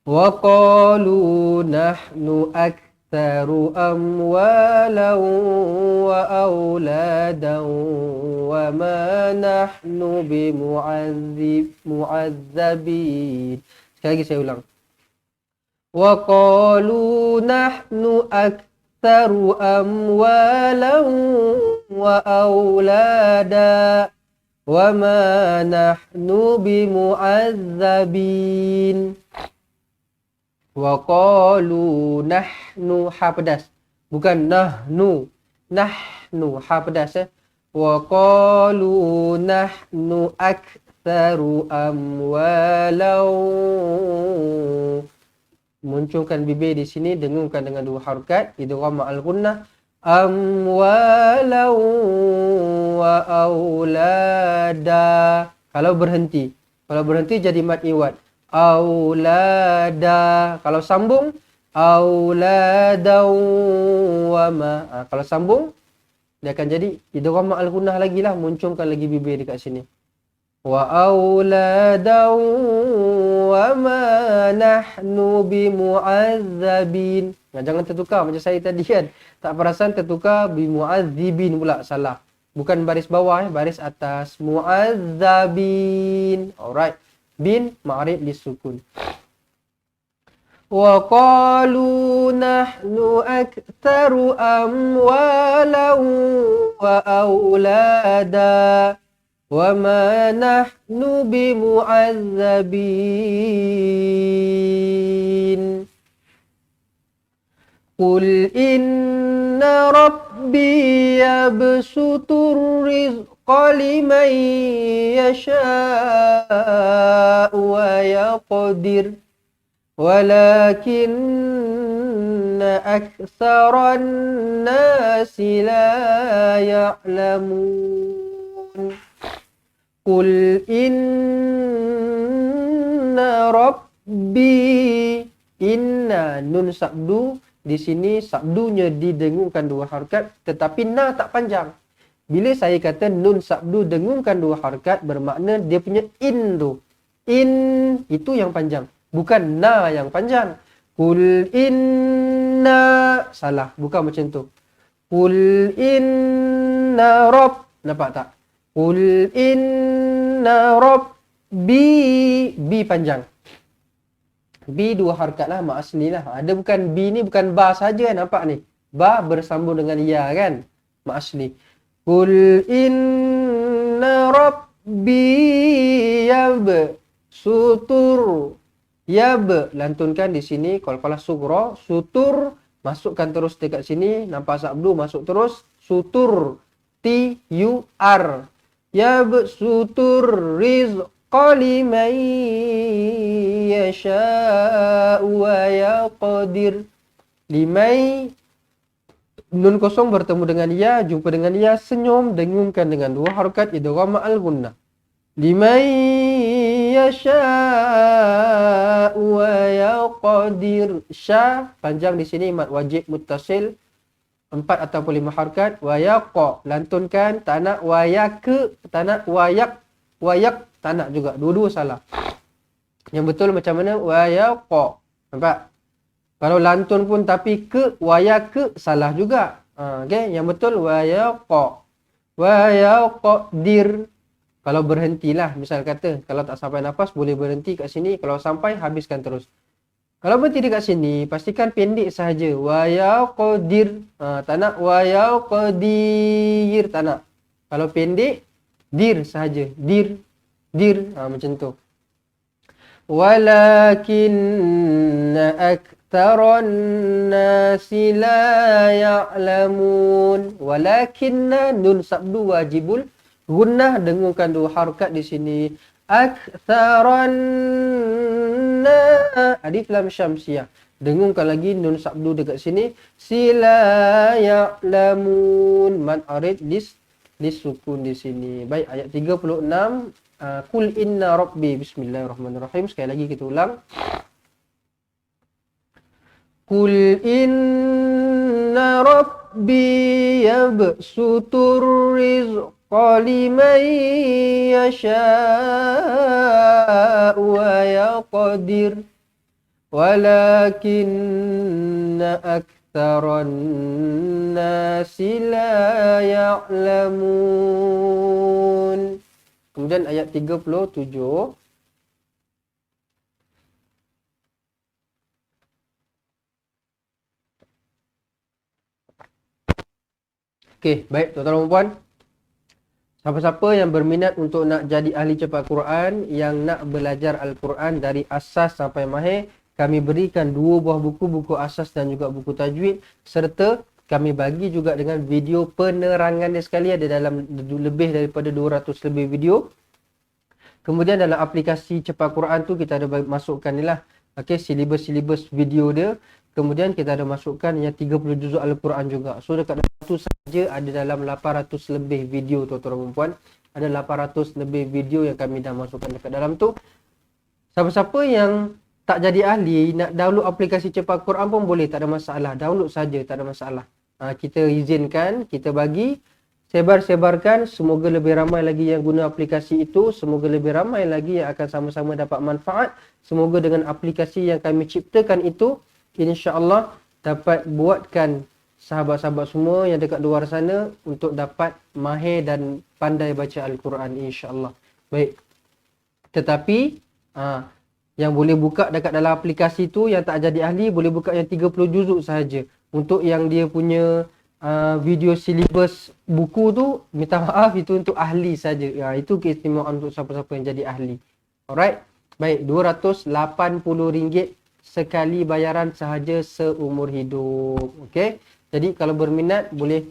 Wa qalu nahnu aktsaru amwalan wa auladan wa ma nahnu bimu'azzabin. Sekali lagi saya ulang. Wa qalu nahnu aktsaru amwalan wa aulada wa ma nahnu bimu'azzabin. Wa qalu nahnu ha pedas, bukan nahnu. Nahnu ha pedas ya. Wa qalu nahnu aktsaru amwalan. Munculkan bibir di sini, dengungkan dengan 2 harakat, idgham ma'al gunnah. Amwalau wa aulada. Kalau berhenti jadi mad iwad. Aulada. Kalau sambung auladau wa ma. Kalau sambung dia akan jadi idgham ma'al gunnah lagi lah, munculkan lagi bibir dekat sini. Wa auladau wa ma nahnu bimu'azzabin. Nah, jangan tertukar macam saya tadi kan. Tak perasan tertukar bimu'azzibin pula, salah. Bukan baris bawah, baris atas. Mu'azzabin. Alright. Bin ma'rid lisukun. Wa qalu nahnu aktsaru amwalan wa aulada wa ma nahnu bimu'azzabin. Qul inna rabbi yabsutur rizqa liman yasha'u wa yaqdir walakinna aktsaran nasi la ya'lamun. Qul inna rabbi. Inna nun sabdu. Di sini sabdunya didengungkan 2 harakat, tetapi na tak panjang. Bila saya kata nun sabdu dengungkan 2 harakat, bermakna dia punya in tu. in, itu yang panjang. Bukan na yang panjang. Qul inna, salah. Bukan macam tu. Qul inna rabb, nampak tak? Qul inna rabbi, bi panjang. B 2 harakat lah, mak asli lah. Ada bukan B ni bukan ba saja, nampak ni. Ba bersambung dengan ya kan? Mak asli. Qul inna rabbi yab sutur. Yab lantunkan di sini qalqalah sughra, sutur masukkan terus dekat sini, nampak sabdu masuk terus, sutur T U R. Yab sutur rizqa liman yasha'u wa yaqdir. Limai, nun kosong bertemu dengan ya, jumpa dengan ya, senyum, dengungkan dengan 2 harakat idgham ma'al gunnah. Liman yasha'u wa yaqdir. Sya panjang di sini, mad wajib muttasil 4 ataupun 5 harakat. Wa yaqa lantunkan, tak nak wa yak, tak nak wa yak, tak nak juga. Dua-dua salah. Yang betul macam mana? Wa yaqa. Nampak? Kalau lantun pun tapi ke, wa yak, salah juga. Okey, yang betul wa yaqa. Wa yaqdir. Kalau berhentilah, misal kata, kalau tak sampai nafas boleh berhenti kat sini, kalau sampai habiskan terus. Kalau berhenti dekat sini, pastikan pendek sahaja. Wa yaqdir. Tak nak wa yaqdir, tak nak. Kalau pendek, dir sahaja. Dir. Macam tu. Walakinna aktharan nasi la ya'lamun. Walakinna, nun sabdu wajibul gunnah, dengungkan 2 harakat di sini. Aktharan alif lam syamsiah, dengungkan lagi nun sabdu dekat sini. Sila ya'lamun, mad arid disukun di sini. Baik, ayat 36. Qul inna rabbi, bismillahirrahmanirrahim. Sekali lagi kita ulang. Qul inna rabbi yabsutur rizqa liman yasha'u wa yaqdir. Walakinna aktharan nasi la ya'lamun. Kemudian ayat 37. Okey, baik tuan-tuan dan puan. Siapa-siapa yang berminat untuk nak jadi ahli cepat Quran, yang nak belajar Al-Quran dari asas sampai mahir, kami berikan 2 buah buku asas dan juga buku tajwid, serta kami bagi juga dengan video penerangan dia sekali, ada dalam lebih daripada 200 lebih video. Kemudian dalam aplikasi cepat Quran tu kita ada masukkan ni lah, okey, silibus video dia. Kemudian kita ada masukkan yang 30 juzuk Al-Quran juga. So dekat dalam tu saja ada dalam 800 lebih video tuan-tuan dan puan. Ada 800 lebih video yang kami dah masukkan dekat dalam tu. Siapa-siapa yang tak jadi ahli, nak download aplikasi cepat Quran pun boleh, tak ada masalah. Download saja, tak ada masalah. Kita izinkan, kita bagi, sebarkan. Semoga lebih ramai lagi yang guna aplikasi itu. Semoga lebih ramai lagi yang akan sama-sama dapat manfaat. Semoga dengan aplikasi yang kami ciptakan itu, insya-Allah dapat buatkan sahabat-sahabat semua yang dekat luar sana untuk dapat mahir dan pandai baca Al-Quran, insya-Allah. Baik. Tetapi yang boleh buka dekat dalam aplikasi tu, yang tak jadi ahli boleh buka yang 30 juzuk sahaja. Untuk yang dia punya video silibus buku tu, minta maaf, itu untuk ahli saja. Itu keistimewaan untuk siapa-siapa yang jadi ahli. Alright. Baik, RM280 sekali bayaran sahaja seumur hidup. Okey. Jadi kalau berminat boleh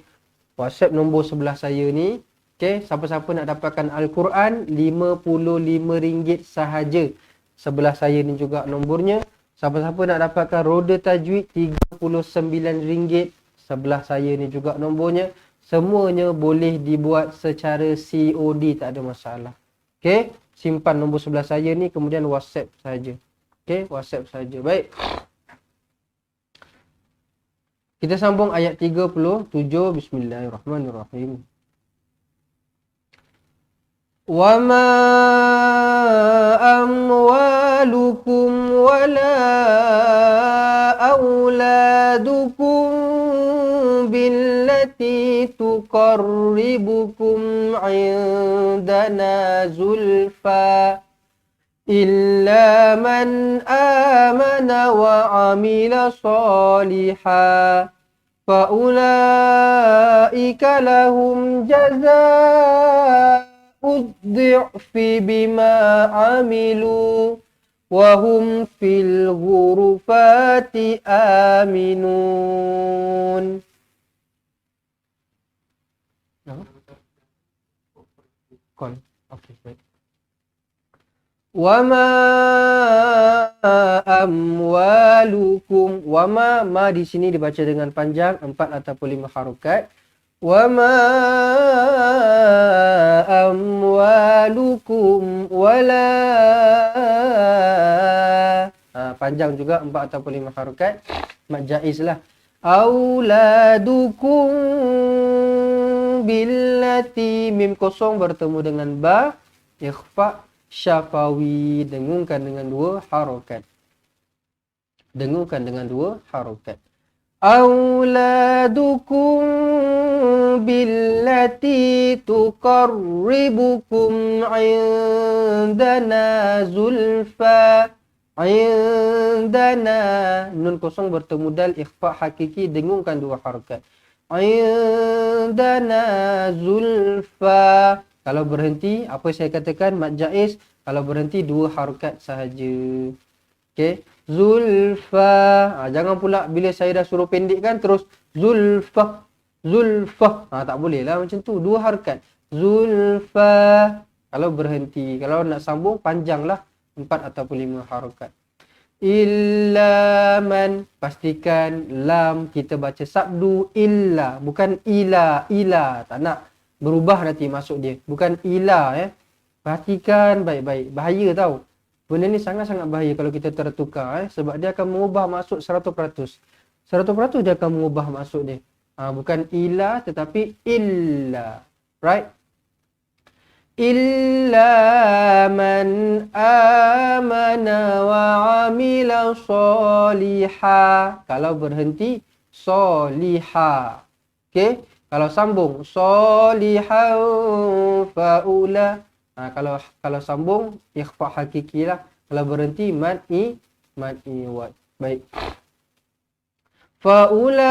WhatsApp nombor sebelah saya ni. Okey, siapa-siapa nak dapatkan Al-Quran, RM55 sahaja. Sebelah saya ni juga nombornya. Siapa-siapa nak dapatkan roda tajwid, RM39. Sebelah saya ni juga nombornya. Semuanya boleh dibuat secara COD, tak ada masalah. Okey, simpan nombor sebelah saya ni, kemudian WhatsApp saja. Okey, WhatsApp saja. Baik. Kita sambung ayat 37. Bismillahirrahmanirrahim. وما أموالكم ولا أولادكم بالتي تقربكم عندنا زلفى إلا من آمن وعمل صالحا فأولئك لهم جزاء الضعف بما عملوا وهم في الغرفات آمنون. Wama amwalukum. Wama, ma di sini dibaca dengan panjang 4 ataupun 5 harokat. Wama amwalukum wala panjang juga 4 ataupun 5 harokat. Mat jaiz lah. Auladukum billati, mim kosong bertemu dengan ba, ikhfa syafawi, dengungkan dengan 2 harokat. Dengungkan dengan 2 harokat. Auladukum billati tuqarribukum indana zulfa. Indana, nun kosong bertemu dal, ikhfa hakiki, dengungkan 2 harokat. Indana zulfa. Kalau berhenti, apa saya katakan, mat jaiz. Kalau berhenti 2 harokat sahaja. Okey, zulfa. Jangan pula bila saya dah suruh pendekkan terus zulfa, zulfa. Tak boleh lah macam tu. 2 harokat. Zulfa. Kalau berhenti, kalau nak sambung panjanglah 4 ataupun 5 harokat. Illa man, pastikan lam kita baca sabdu illa, bukan ila. Ila tak nak berubah nanti masuk dia, bukan ila ya. Perhatikan baik-baik, bahaya tau. Benda ni sangat-sangat bahaya kalau kita tertukar sebab dia akan mengubah maksud 100%. 100% dia akan mengubah maksud dia. Bukan ila tetapi illa. Right? Illa man amana wa amila soliha. Kalau berhenti soliha. Okey, kalau sambung soliha faula. Kalau sambung ikhfa hakiki lah. Kalau berhenti mad'i wat. Baik. Faulaika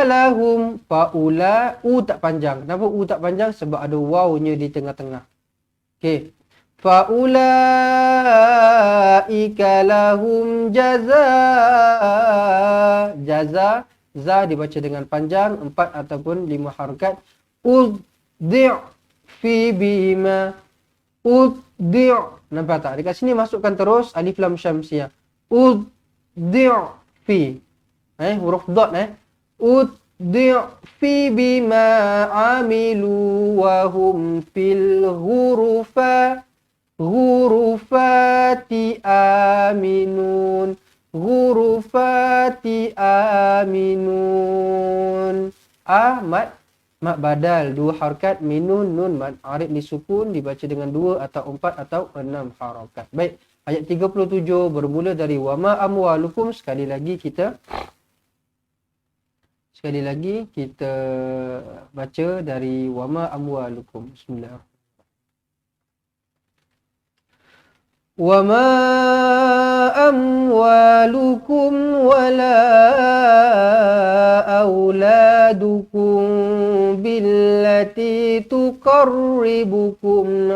lahum. Faula, u tak panjang. Kenapa u tak panjang? Sebab ada wawnya di tengah-tengah. Okey. Faulaika lahum jaza. Jaza, za dibaca dengan panjang 4 ataupun 5 harakat. Uddi' fi bima. Uddi'. Nampak tak? Dekat sini masukkan terus alif lam syamsiah. Uddi' fi, huruf dot, uddi' fi bima amilu wa hum fil ghurufati aminun. Ghurufati aminun. Mat badal 2 harakat, minun nun mad arid disukun, dibaca dengan 2 atau 4 atau 6 harakat. Baik. Ayat 37 bermula dari wama amwalukum. Sekali lagi kita baca dari wama amwalukum. Bismillah. Wama amwalukum wala auladukum billati tuqarribukum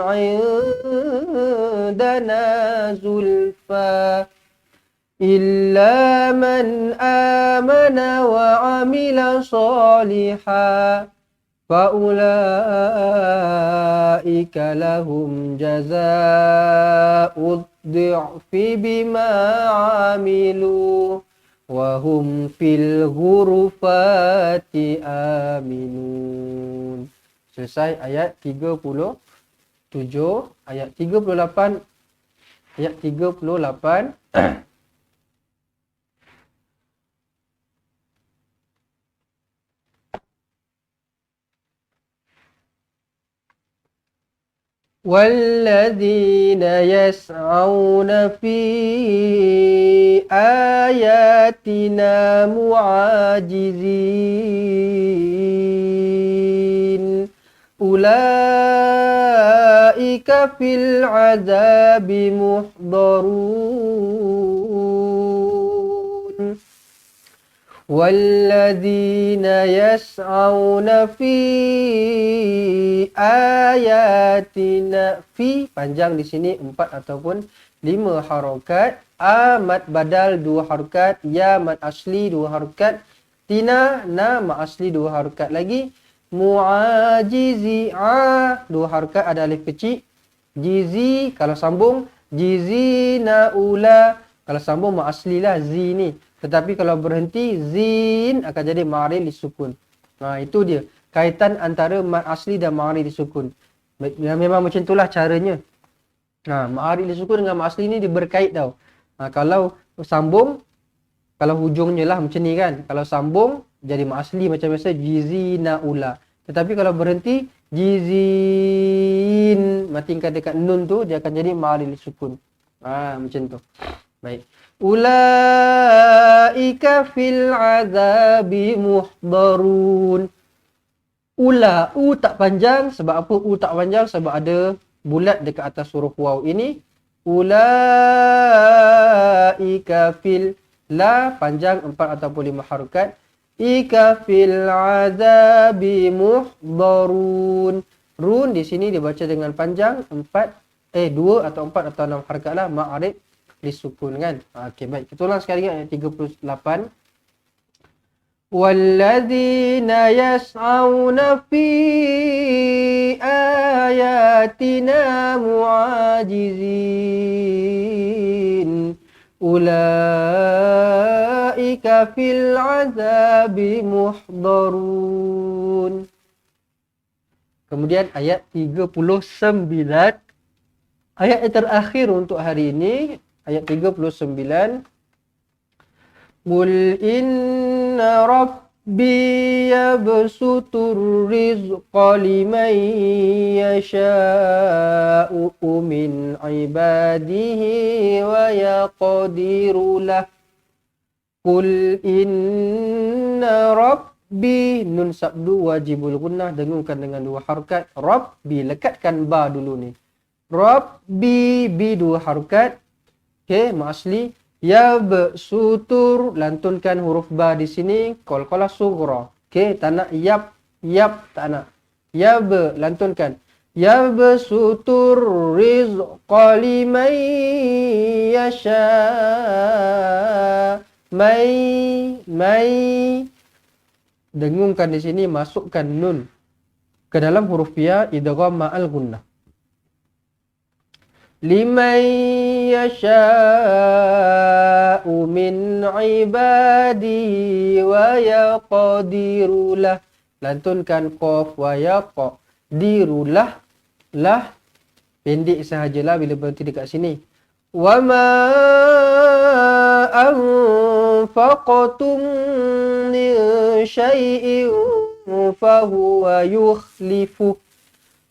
indana zulfa illa man amana wa amila saliha faulaika lahum jazaa'ud dhi'fi bima amilu wa hum fil ghurufati aminun. Selesai ayat 37. Ayat 38. Ayat 38. والذين يسعون في آياتنا معاجزين أولئك في العذاب محضرون والذين يسعون في ayatina. Fi panjang di sini 4 ataupun 5 harakat. Mad badal 2 harakat, ya mad asli 2 harakat, tina na mad asli 2 harakat lagi. Muajizi 2 harakat ada alif kecil. Jizi kalau sambung, jizi na ula kalau sambung mad asli lah zi ni. Tetapi kalau berhenti zin akan jadi ma'ril disukun. Itu dia kaitan antara mad asli dan ma'ril disukun. Memang macam itulah caranya. Ma'ril disukun dengan mad asli ni dia berkait tau. Kalau sambung, kalau hujungnya lah macam ni kan. Kalau sambung jadi mad asli macam biasa jizina ula. Tetapi kalau berhenti jizin matingkan dekat nun tu dia akan jadi ma'ril disukun. Macam tu. Baik. Ulaika fil azabi muhdarun. Ula, tak panjang. Sebab apa tak panjang? Sebab ada bulat dekat atas huruf waw ini. Ulaika fil, la panjang 4 ataupun 5 harakat. Ika fil azabi muhdarun. Run di sini dibaca dengan panjang 2 atau 4 atau 6 harakat lah. Ma'arif disukun kan. Okey, baik. Kita ulang sekali ayat 38. Walladzina yas'auna fi ayatina mu'ajizin ulaika fil azabi muhdarun. Kemudian ayat 39. Ayat yang terakhir untuk hari ini, ayat 39. Qul inna rabbi yabsutur rizqa liman yasha'u min ibadihi wa yaqdiru lah. Qul inna rabbi, nun sabdu wajibul gunnah, dengungkan dengan 2 harakat. Rabbi, lekatkan ba dulu ni. Rabbi, bi 2 harakat. Okey, ma'asli. Yabsutur, lantunkan huruf ba di sini, qalqalah sughra. Okey, tak nak yab, tak nak. Yab, lantunkan. Yabsutur rizqa liman yasha. Mai. Dengungkan di sini, masukkan nun ke dalam huruf ya idgham ma'al gunnah. Liman yasha'u min ibadihi wa yaqdiru lah. Lantunkan qaf wa yaqdiru lah. Lah pendek sahajalah bila berhenti dekat sini. Wa ma anfaqtum min syai'in fa huwa yukhlifu.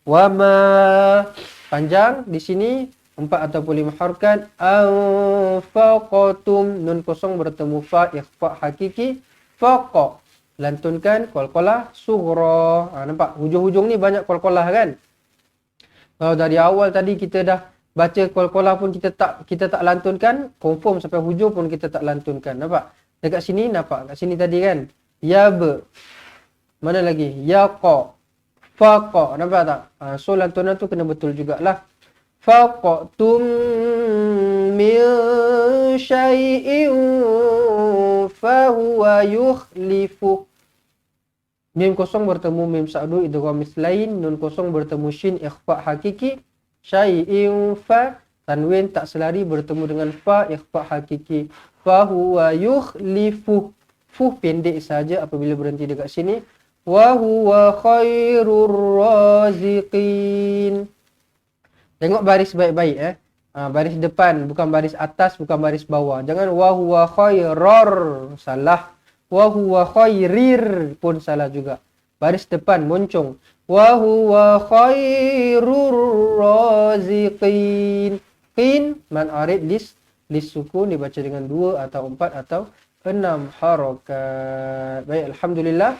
Wa ma, panjang di sini 4 ataupun 5 harakat. Anfaqtum, nun kosong bertemu fa, ikhfa hakiki. Faqa, lantunkan qalqalah sughra. Nampak hujung-hujung ni banyak qalqalah kan. Kalau dari awal tadi kita dah baca qalqalah pun kita tak lantunkan, confirm sampai hujung pun kita tak lantunkan. Nampak? Dekat sini nampak, kat sini tadi kan. Yab. Mana lagi? Yaqa. Faqa. Nampak tak? So lantunan tu kena betul jugalah. Faqtum min syai'in fahuwa yukhlifu. Mim kosong bertemu mim sa'du idgham mislain, nun kosong bertemu shin ikhfa hakiki. Syai'in fa, tanwin tak selari bertemu dengan fa ikhfa hakiki. Fahuwa yukhlifu. Fu pendek saja apabila berhenti dekat sini. Wa huwa khairur raziqin. Tengok baris baik-baik baris depan, bukan baris atas, bukan baris bawah. Jangan wa huwa khairor, salah. Wa huwa khairir pun salah juga. Baris depan moncong. wa huwa khairur raziqin. Qin man arid lis sukun dibaca dengan 2 atau 4 atau 6 harakat. Baik, alhamdulillah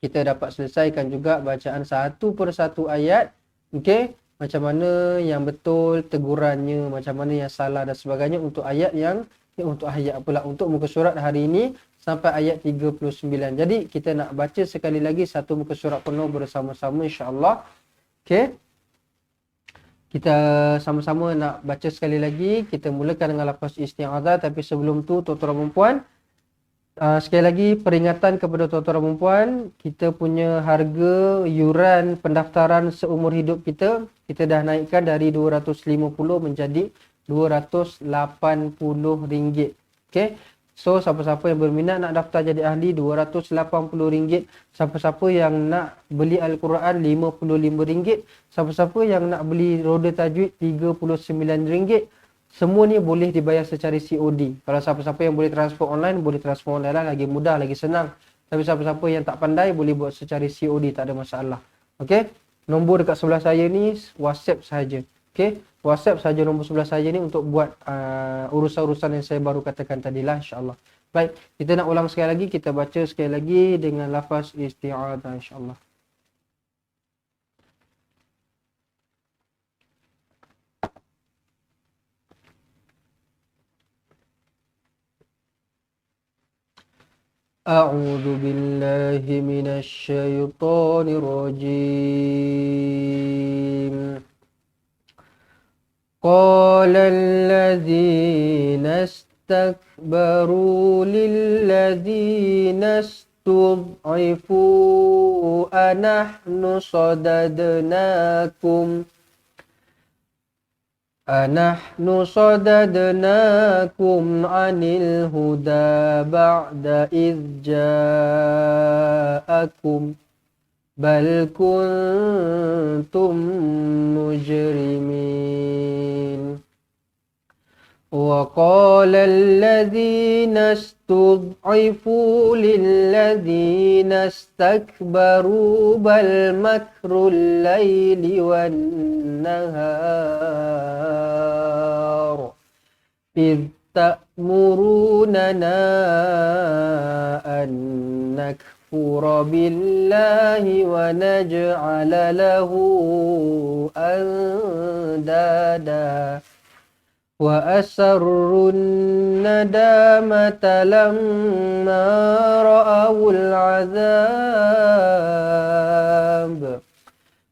kita dapat selesaikan juga bacaan satu persatu ayat. Okey, macam mana yang betul tegurannya, macam mana yang salah dan sebagainya untuk ayat yang untuk ayat pula untuk muka surat hari ini sampai ayat 39. Jadi kita nak baca sekali lagi satu muka surat penuh bersama-sama insya-Allah. Okey. Kita sama-sama nak baca sekali lagi. Kita mulakan dengan lafaz isti'adzah, tapi sebelum tu tuan-tuan dan puan, sekali lagi peringatan kepada tuan-tuan dan puan, kita punya harga yuran pendaftaran seumur hidup kita dah naikkan dari RM250 menjadi RM280. Okey. So siapa-siapa yang berminat nak daftar jadi ahli RM280. Siapa-siapa yang nak beli Al-Quran RM55. Siapa-siapa yang nak beli roda tajwid RM39. Semua ni boleh dibayar secara COD. Kalau siapa-siapa yang boleh transfer online, boleh transfer online lah, lagi mudah, lagi senang. Tapi siapa-siapa yang tak pandai boleh buat secara COD, tak ada masalah. Okey. Nombor dekat sebelah saya ni WhatsApp saja. Okey. WhatsApp saja nombor sebelah saya ni untuk buat urusan-urusan yang saya baru katakan tadilah, insya-Allah. Baik, kita nak ulang sekali lagi, kita baca sekali lagi dengan lafaz isti'adzah insya-Allah. A'udzu billahi minasy syaithanir rajim. قال الذين استكبروا للذين استضعفوا أنحن صددناكم عن الهدى بعد إذ جاءكم بل كنتم مجرمين. وقال الذين استضعفوا للذين استكبروا بل مكر الليل والنهار إذ تأمروننا أن نكفر بالله ونجعل له أندادا وأسروا الندامة لما رأوا العذاب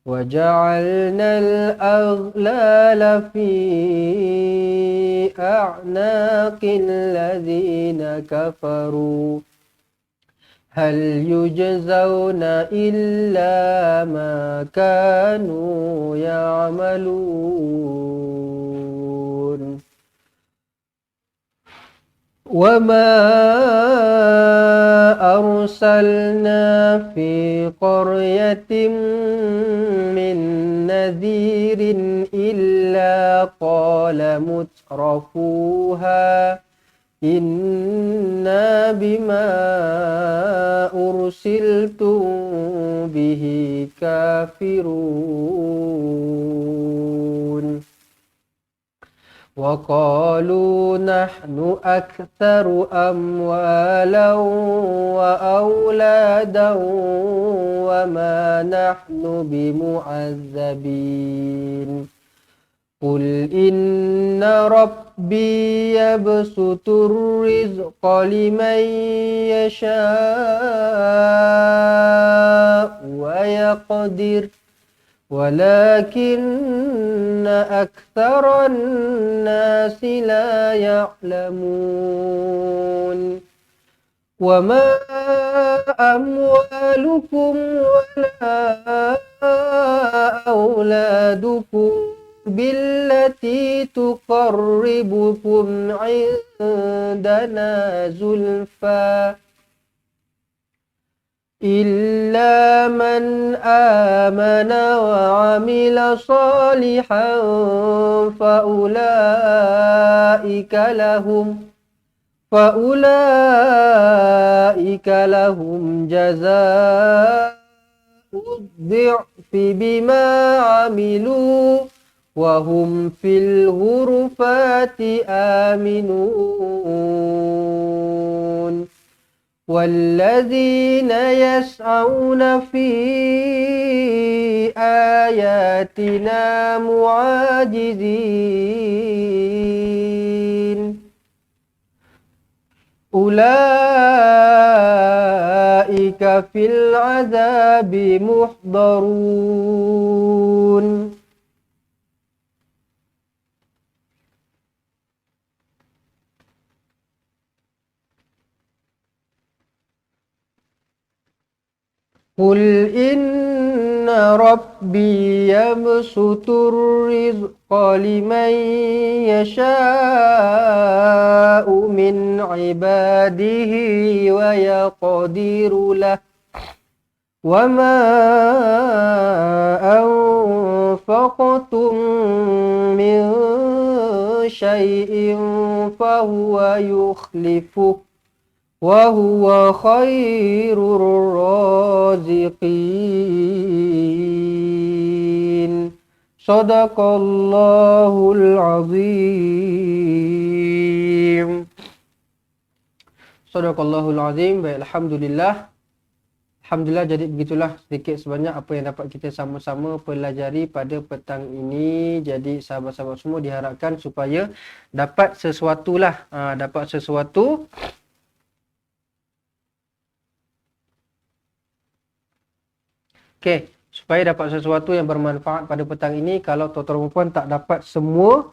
وجعلنا الأغلال في أعناق الذين كفروا هل يجزون إلا ما كانوا يعملون. وما أرسلنا في قرية من نذير إلا قال مترفوها إنا بما أرسلتم به كافرون. وقالوا نحن أكثر أموالا وأولادا وما نحن بمعذبين. قل إن ربي يبسط الرزق لمن يشاء ويقدر ولكن أكثر الناس لا يعلمون. وما أموالكم ولا أولادكم بالتي تقربكم عندنا زلفى إلا من آمن وعمل صالحا فأولئك لهم جزاء الضعف بما عملوا وهم في الغرفات آمنون والذين يسعون في آياتنا معاجزين أولئك في العذاب محضرون. قل إن ربي يبسط الرزق لمن يشاء من عباده ويقدر له وما أنفقتم من شيء فهو يخلفه وهو خير الرازقين. Sadaqallahul azim. Sadaqallahul azim. Baik, alhamdulillah. Alhamdulillah, jadi begitulah sedikit sebanyak apa yang dapat kita sama-sama pelajari pada petang ini. Jadi sahabat-sahabat semua diharapkan supaya dapat sesuatu lah, dapat sesuatu. Okey, supaya dapat sesuatu yang bermanfaat pada petang ini. Kalau tuan-tuan dan puan tak dapat semua,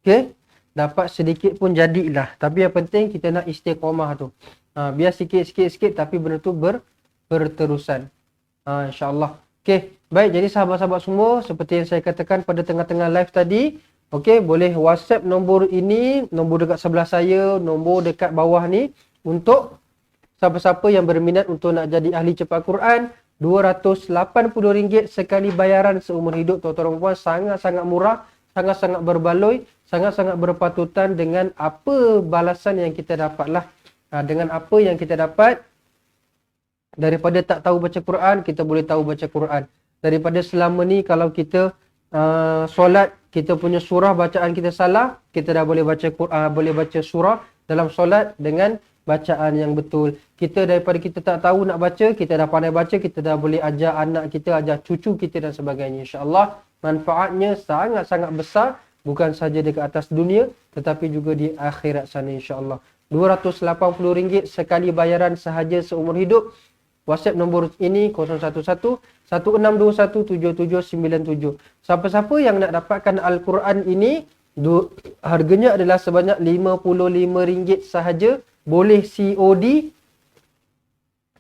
okey, dapat sedikit pun jadilah. Tapi yang penting kita nak istiqamah tu. Biar sikit-sikit tapi benda tu berterusan. InsyaAllah. Okey, baik, jadi sahabat-sahabat semua, seperti yang saya katakan pada tengah-tengah live tadi, okey, boleh WhatsApp nombor ini, nombor dekat sebelah saya, nombor dekat bawah ni, untuk siapa-siapa yang berminat untuk nak jadi ahli cepat Quran. RM280 sekali bayaran seumur hidup, tuan-tuan dan puan. Sangat-sangat murah, sangat-sangat berbaloi, sangat-sangat berpatutan dengan apa balasan yang kita dapatlah. Dengan apa yang kita dapat daripada tak tahu baca Quran, kita boleh tahu baca Quran. Daripada selama ni kalau kita solat, kita punya surah bacaan kita salah, kita dah boleh baca Quran, boleh baca surah dalam solat dengan bacaan yang betul. Kita daripada kita tak tahu nak baca, kita dah pandai baca, kita dah boleh ajar anak kita, ajar cucu kita dan sebagainya. InsyaAllah manfaatnya sangat-sangat besar, bukan sahaja dekat atas dunia tetapi juga di akhirat sana, insyaAllah. RM280 sekali bayaran sahaja seumur hidup. WhatsApp nombor ini 011-1621-7797. Siapa-siapa yang nak dapatkan Al-Quran ini, harganya adalah sebanyak RM55 sahaja. Boleh COD.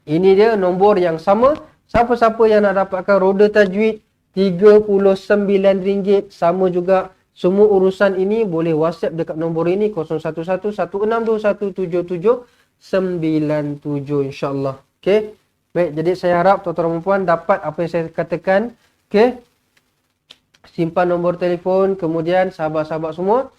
Ini dia nombor yang sama. Siapa-siapa yang nak dapatkan roda tajwid, RM39. Sama juga. Semua urusan ini boleh WhatsApp dekat nombor ini 011-1621-7797, insyaAllah. Okay. Baik, jadi saya harap tuan-tuan dan puan dapat apa yang saya katakan. Okay. Simpan nombor telefon. Kemudian sahabat-sahabat semua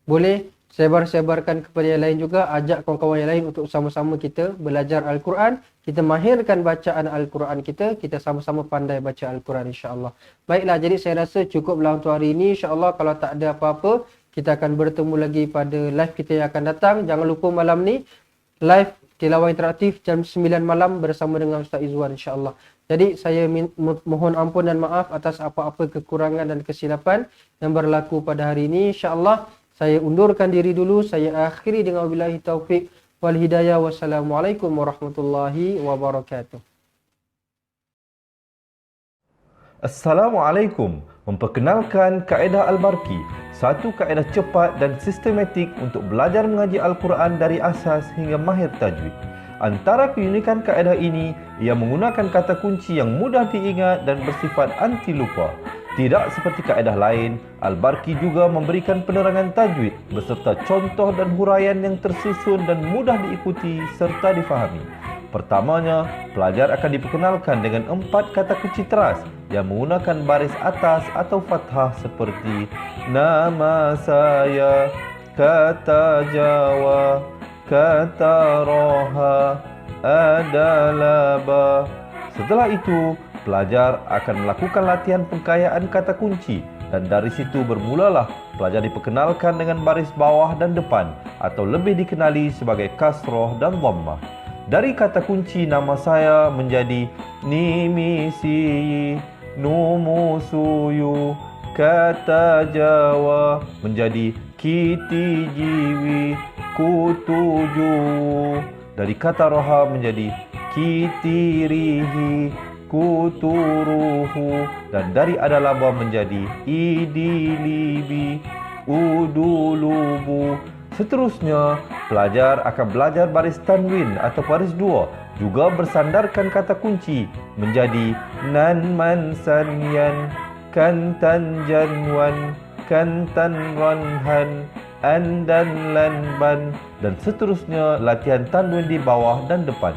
boleh sebar-sebarkan kepada yang lain juga. Ajak kawan-kawan yang lain untuk sama-sama kita belajar Al-Quran. Kita mahirkan bacaan Al-Quran kita. Kita sama-sama pandai baca Al-Quran, insyaAllah. Baiklah, jadi saya rasa cukuplah untuk hari ini. InsyaAllah kalau tak ada apa-apa, kita akan bertemu lagi pada live kita yang akan datang. Jangan lupa malam ni live tilawah interaktif jam 9 malam bersama dengan Ustaz Izwan, insyaAllah. Jadi saya mohon ampun dan maaf atas apa-apa kekurangan dan kesilapan yang berlaku pada hari ini. InsyaAllah saya undurkan diri dulu. Saya akhiri dengan wabillahi taufik wal hidayah. Wassalamualaikum warahmatullahi wabarakatuh.
Assalamualaikum. Memperkenalkan kaedah Al-Barki, satu kaedah cepat dan sistematik untuk belajar mengaji Al-Quran dari asas hingga mahir tajwid. Antara keunikan kaedah ini, ia menggunakan kata kunci yang mudah diingat dan bersifat anti lupa. Tidak seperti kaedah lain, Al-Barki juga memberikan penerangan tajwid beserta contoh dan huraian yang tersusun dan mudah diikuti serta difahami. Pertamanya, pelajar akan diperkenalkan dengan 4 kata kunci teras yang menggunakan baris atas atau fathah seperti nama saya, kata Jawa, kata Roha, adalah ba. Setelah itu, pelajar akan melakukan latihan pengkayaan kata kunci dan dari situ bermulalah pelajar diperkenalkan dengan baris bawah dan depan atau lebih dikenali sebagai kasroh dan dhammah. Dari kata kunci nama saya menjadi Nimisi, Numusuyu, kata Jawa menjadi Kiti Jiwi, Kutuju. Dari kata roha menjadi Kitirihi, Kuturuhu. Dan dari adalaba menjadi Idilibi, Udulubu. Seterusnya, pelajar akan belajar baris tanwin atau baris dua, juga bersandarkan kata kunci menjadi Nan Man Sanyan, Kantan Janwan, Kantan Ranhan, Andan Lanban, dan seterusnya latihan tanwin di bawah dan depan.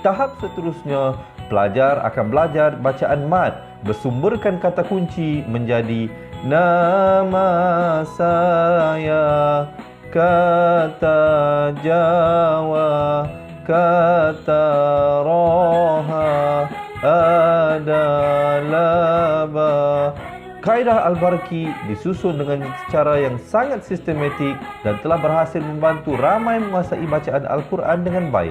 Tahap seterusnya, pelajar akan belajar bacaan mad bersumberkan kata kunci menjadi nama saya, kata Jawa, kata roha, adalaba. Kaedah Al-Barki disusun dengan cara yang sangat sistematik dan telah berhasil membantu ramai menguasai bacaan Al-Quran dengan baik.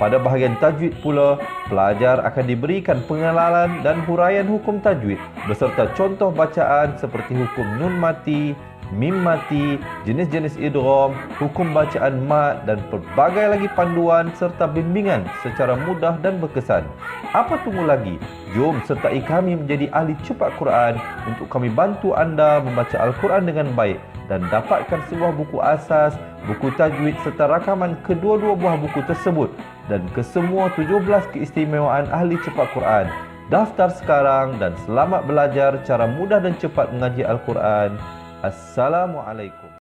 Pada bahagian tajwid pula, pelajar akan diberikan pengenalan dan huraian hukum tajwid beserta contoh bacaan seperti hukum nun mati, mim mati, jenis-jenis idgham, hukum bacaan mad dan pelbagai lagi panduan serta bimbingan secara mudah dan berkesan. Apa tunggu lagi? Jom sertai kami menjadi ahli cepat Quran untuk kami bantu anda membaca Al-Quran dengan baik dan dapatkan sebuah buku asas, buku tajwid serta rakaman kedua-dua buah buku tersebut dan kesemua 17 keistimewaan ahli cepat Quran. Daftar sekarang dan selamat belajar cara mudah dan cepat mengaji Al-Quran. Assalamualaikum.